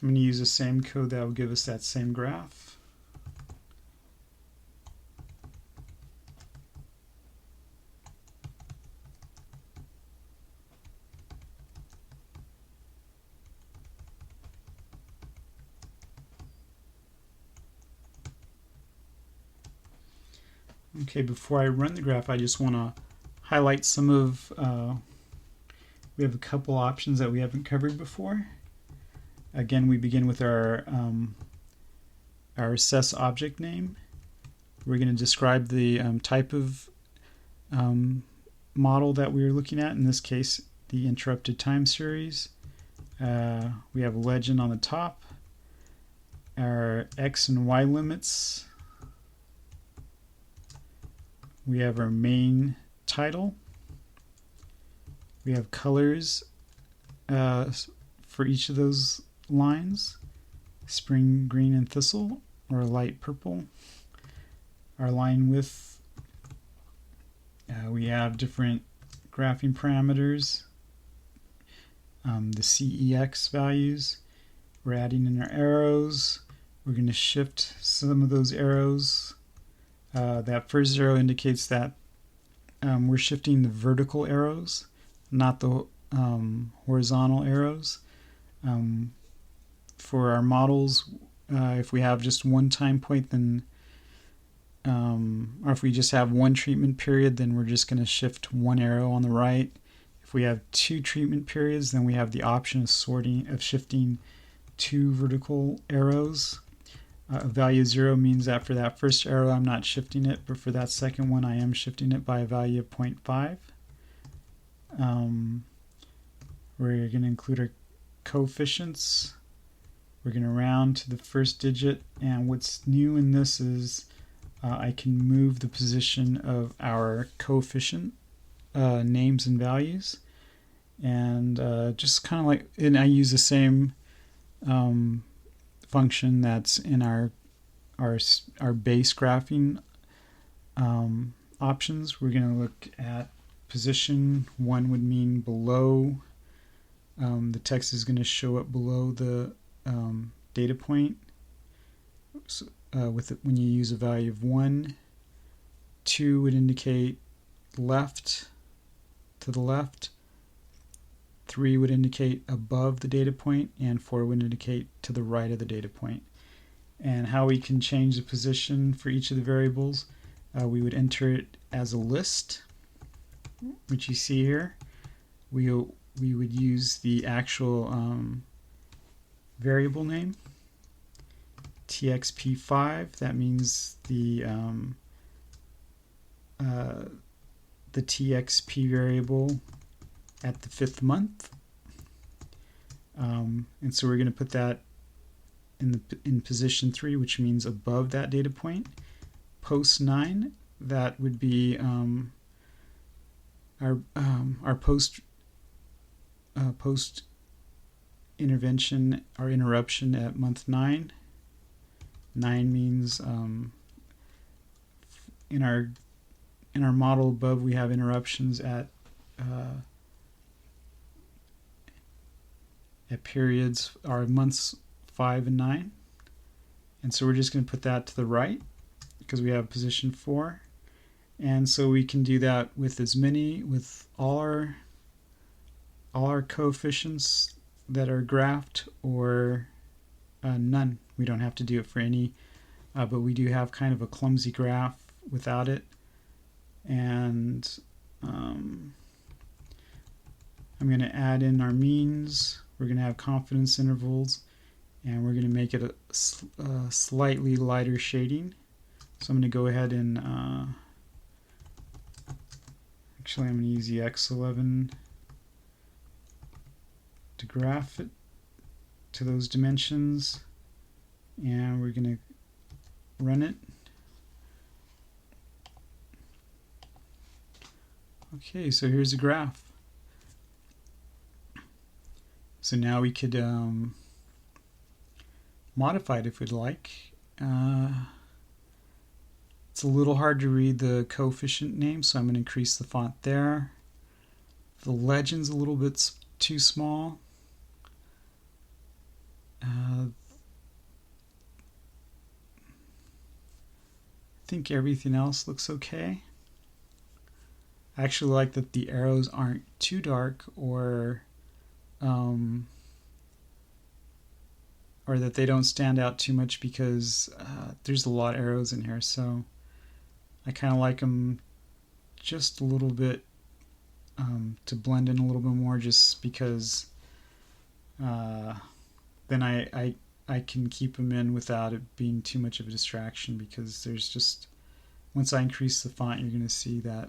I'm going to use the same code that will give us that same graph. Okay, before I run the graph, I just want to highlight some of, we have a couple options that we haven't covered before. Again, we begin with our assess object name. We're going to describe the type of model that we're looking at, in this case, the interrupted time series. We have a legend on the top, our X and Y limits. We have our main title. We have colors for each of those lines, spring green and thistle, or light purple. Our line width, we have different graphing parameters, the CEX values. We're adding in our arrows. We're going to shift some of those arrows. That first arrow indicates that we're shifting the vertical arrows, not the horizontal arrows. For our models, if we have just one time point, then or if we just have one treatment period, then we're just going to shift one arrow on the right. If we have 2 treatment periods, then we have the option of shifting 2 vertical arrows. Value 0 means that for that first arrow I'm not shifting it, but for that second one I am shifting it by a value of 0.5. We're going to include our coefficients. We're going to round to the first digit, and what's new in this is I can move the position of our coefficient names and values, and just kind of like, and I use the same function that's in our base graphing options. We're going to look at position 1 would mean below. The text is going to show up below the data point. So, when you use a value of 1, 2 would indicate left, to the left, 3 would indicate above the data point, and 4 would indicate to the right of the data point. And how we can change the position for each of the variables, we would enter it as a list, which you see here. We would use the actual variable name, txp5. That means the txp variable at the 5th month, and so we're going to put that in position 3, which means above that data point. Post 9, that would be our post intervention or interruption at month 9. 9 means in our model above we have interruptions at periods or months 5 and 9, and so we're just going to put that to the right because we have position 4, and so we can do that with all our coefficients that are graphed, or none. We don't have to do it for any, but we do have kind of a clumsy graph without it, and I'm going to add in our means. We're going to have confidence intervals, and we're going to make it a slightly lighter shading. So I'm going to go ahead and actually I'm going to use the X11 to graph it to those dimensions, and we're going to run it. Okay, so here's a graph. So now we could modify it if we'd like. It's a little hard to read the coefficient name, so I'm going to increase the font there. The legend's a little bit too small. I think everything else looks okay. I actually like that the arrows aren't too dark, or that they don't stand out too much, because there's a lot of arrows in here, so I kind of like them just a little bit to blend in a little bit more, just because then I can keep them in without it being too much of a distraction, because there's just, once I increase the font, you're going to see that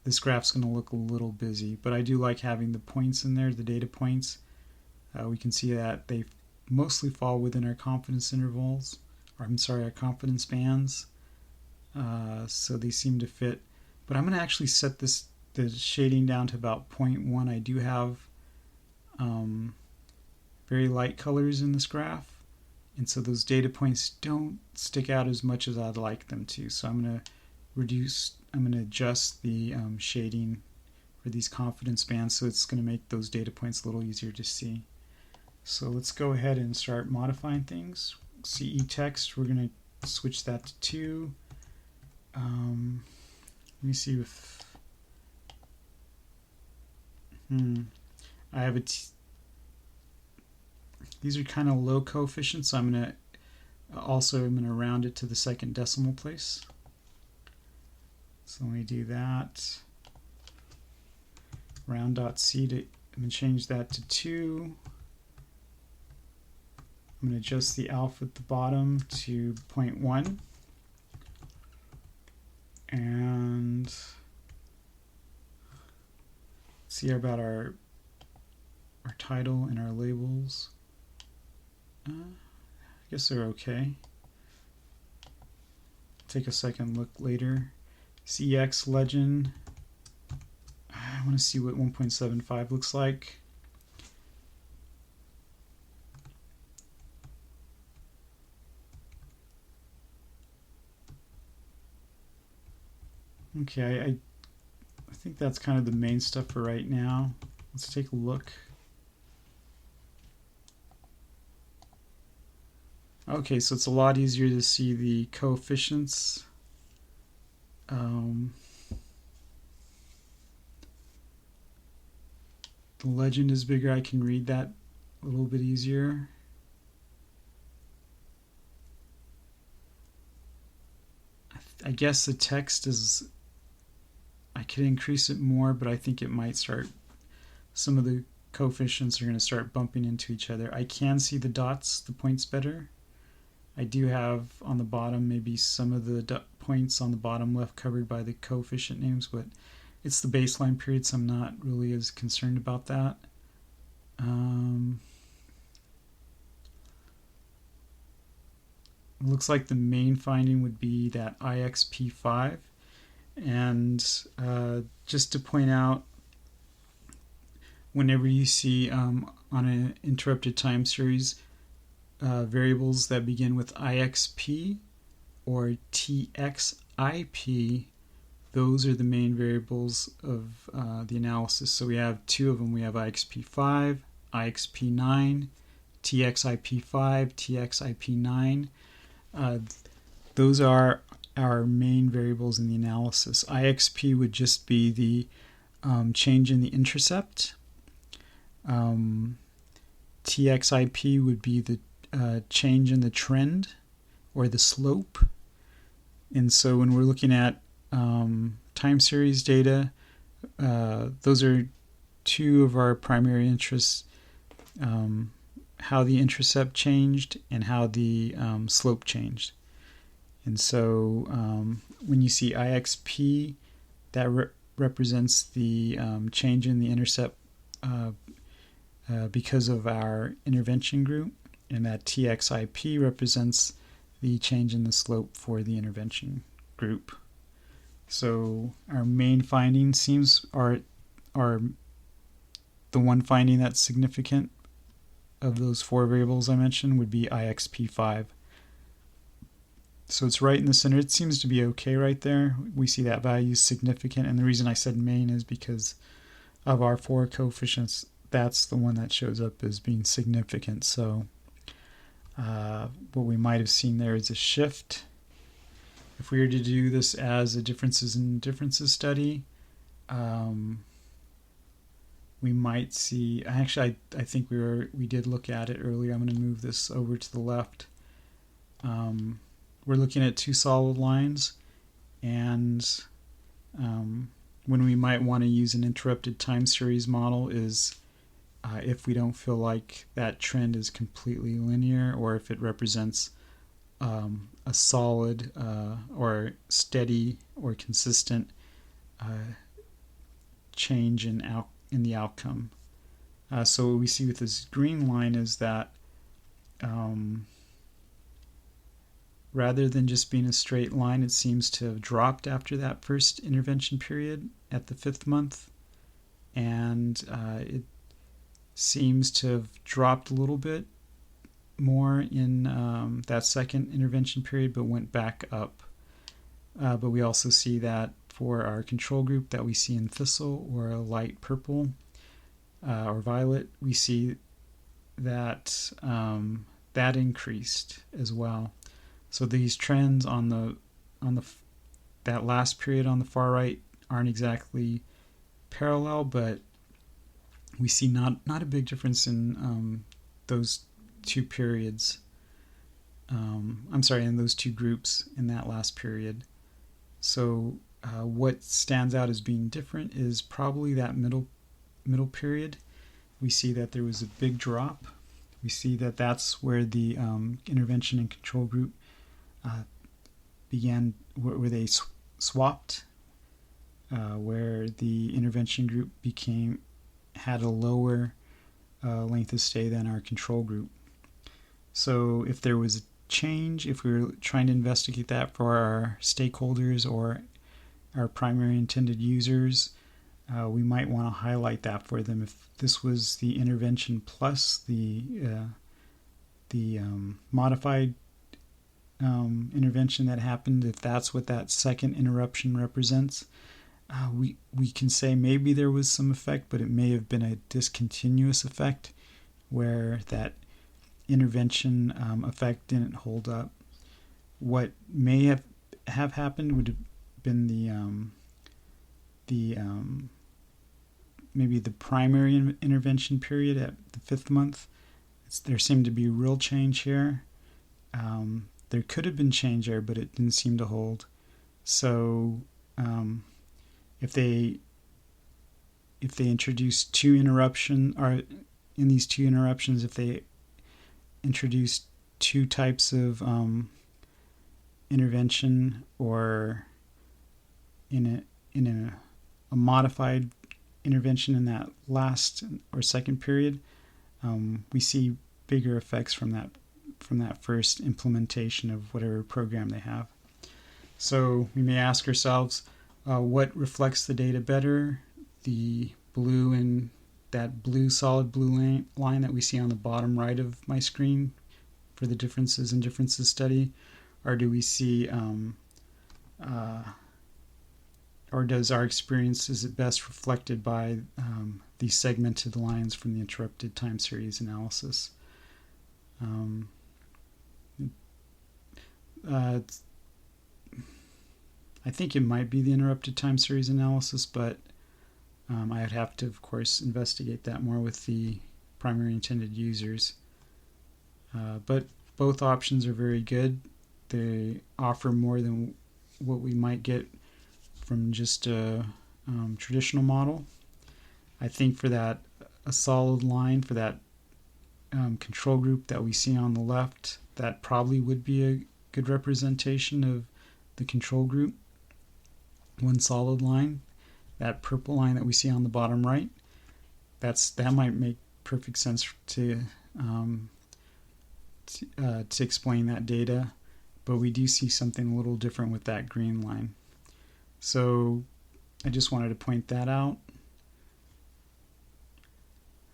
this graph's going to look a little busy. But I do like having the points in there, the data points. We can see that they mostly fall within our confidence intervals, or I'm sorry, our confidence bands. So they seem to fit. But I'm going to actually set the shading down to about 0.1. I do have very light colors in this graph, and so those data points don't stick out as much as I'd like them to. So I'm going to adjust the shading for these confidence bands, so it's going to make those data points a little easier to see. So let's go ahead and start modifying things. CE text, we're going to switch that to 2. Let me see if I have these are kind of low coefficients, so I'm going to round it to the second decimal place. So let me do that. Round.c I'm going to change that to 2. I'm going to adjust the alpha at the bottom to 0.1. And see about our title and our labels. I guess they're okay. Take a second look later. CX legend. I want to see what 1.75 looks like. Okay, I think that's kind of the main stuff for right now. Let's take a look. Okay, so it's a lot easier to see the coefficients. The legend is bigger. I can read that a little bit easier. I guess the text is, I could increase it more, but I think it might start, some of the coefficients are going to start bumping into each other. I can see the dots, the points better. I do have on the bottom maybe some of the points on the bottom left covered by the coefficient names, but it's the baseline period, so I'm not really as concerned about that. It looks like the main finding would be that IXP5, and just to point out, whenever you see on an interrupted time series variables that begin with IXP or TXIP, those are the main variables of the analysis. So we have two of them. We have IXP5, IXP9, TXIP5, TXIP9. Those are our main variables in the analysis. IXP would just be the change in the intercept. TXIP would be the change in the trend or the slope. And so when we're looking at time series data, those are two of our primary interests, how the intercept changed and how the slope changed. And so when you see IXP, that represents the change in the intercept because of our intervention group, and that TXIP represents the change in the slope for the intervention group. So our main findings are the one finding that's significant of those four variables I mentioned would be IXP5. So it's right in the center. It seems to be okay right there. We see that value is significant, and the reason I said main is because of our four coefficients, that's the one that shows up as being significant. So what we might have seen there is a shift. If we were to do this as a differences in differences study, we might see, actually I think we did look at it earlier. I'm going to move this over to the left. We're looking at two solid lines, and when we might want to use an interrupted time series model is if we don't feel like that trend is completely linear, or if it represents a solid or steady or consistent change in the outcome. So what we see with this green line is that rather than just being a straight line, it seems to have dropped after that first intervention period at the 5th month, and it seems to have dropped a little bit more in that second intervention period, but went back up. But we also see that for our control group that we see in thistle or a light purple or violet, we see that that increased as well. So these trends on that last period on the far right aren't exactly parallel, but we see not a big difference in those two periods. In those two groups in that last period. So what stands out as being different is probably that middle period. We see that there was a big drop. We see that that's where the intervention and control group began, where they swapped, where the intervention group had a lower length of stay than our control group. So if there was a change, if we were trying to investigate that for our stakeholders or our primary intended users, we might want to highlight that for them. If this was the intervention plus the modified intervention that happened, if that's what that second interruption represents, we can say maybe there was some effect, but it may have been a discontinuous effect where that intervention effect didn't hold up. What may have happened would have been maybe the primary intervention period at the 5th month. There seemed to be real change here. There could have been change there, but it didn't seem to hold. So if they introduce two interruptions, or in these two interruptions, if they introduce two types of intervention, or in a modified intervention in that last or second period, we see bigger effects from that first implementation of whatever program they have. So we may ask ourselves, what reflects the data better? The blue and that blue solid blue line that we see on the bottom right of my screen for the differences in differences study, or do we see or does our experience, is it best reflected by these segmented lines from the interrupted time series analysis? I think it might be the interrupted time series analysis, but I'd have to, of course, investigate that more with the primary intended users. But both options are very good. They offer more than what we might get from just a traditional model. I think for that, a solid line for that control group that we see on the left, that probably would be a good representation of the control group. One solid line, that purple line that we see on the bottom right, that might make perfect sense to explain that data, but we do see something a little different with that green line. So I just wanted to point that out.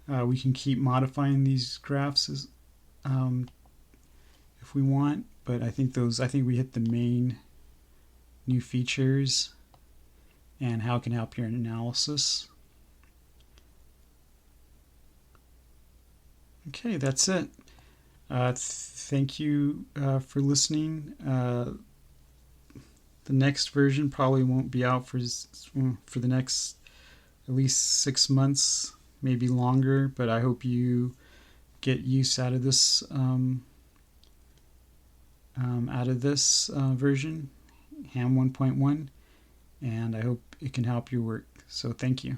We can keep modifying these graphs as, if we want, but I think we hit the main new features and how it can help your analysis. Okay, that's it. Thank you for listening. The next version probably won't be out for the next at least 6 months, maybe longer, but I hope you get use out of this version, Ham 1.1, and I hope it can help your work. So thank you.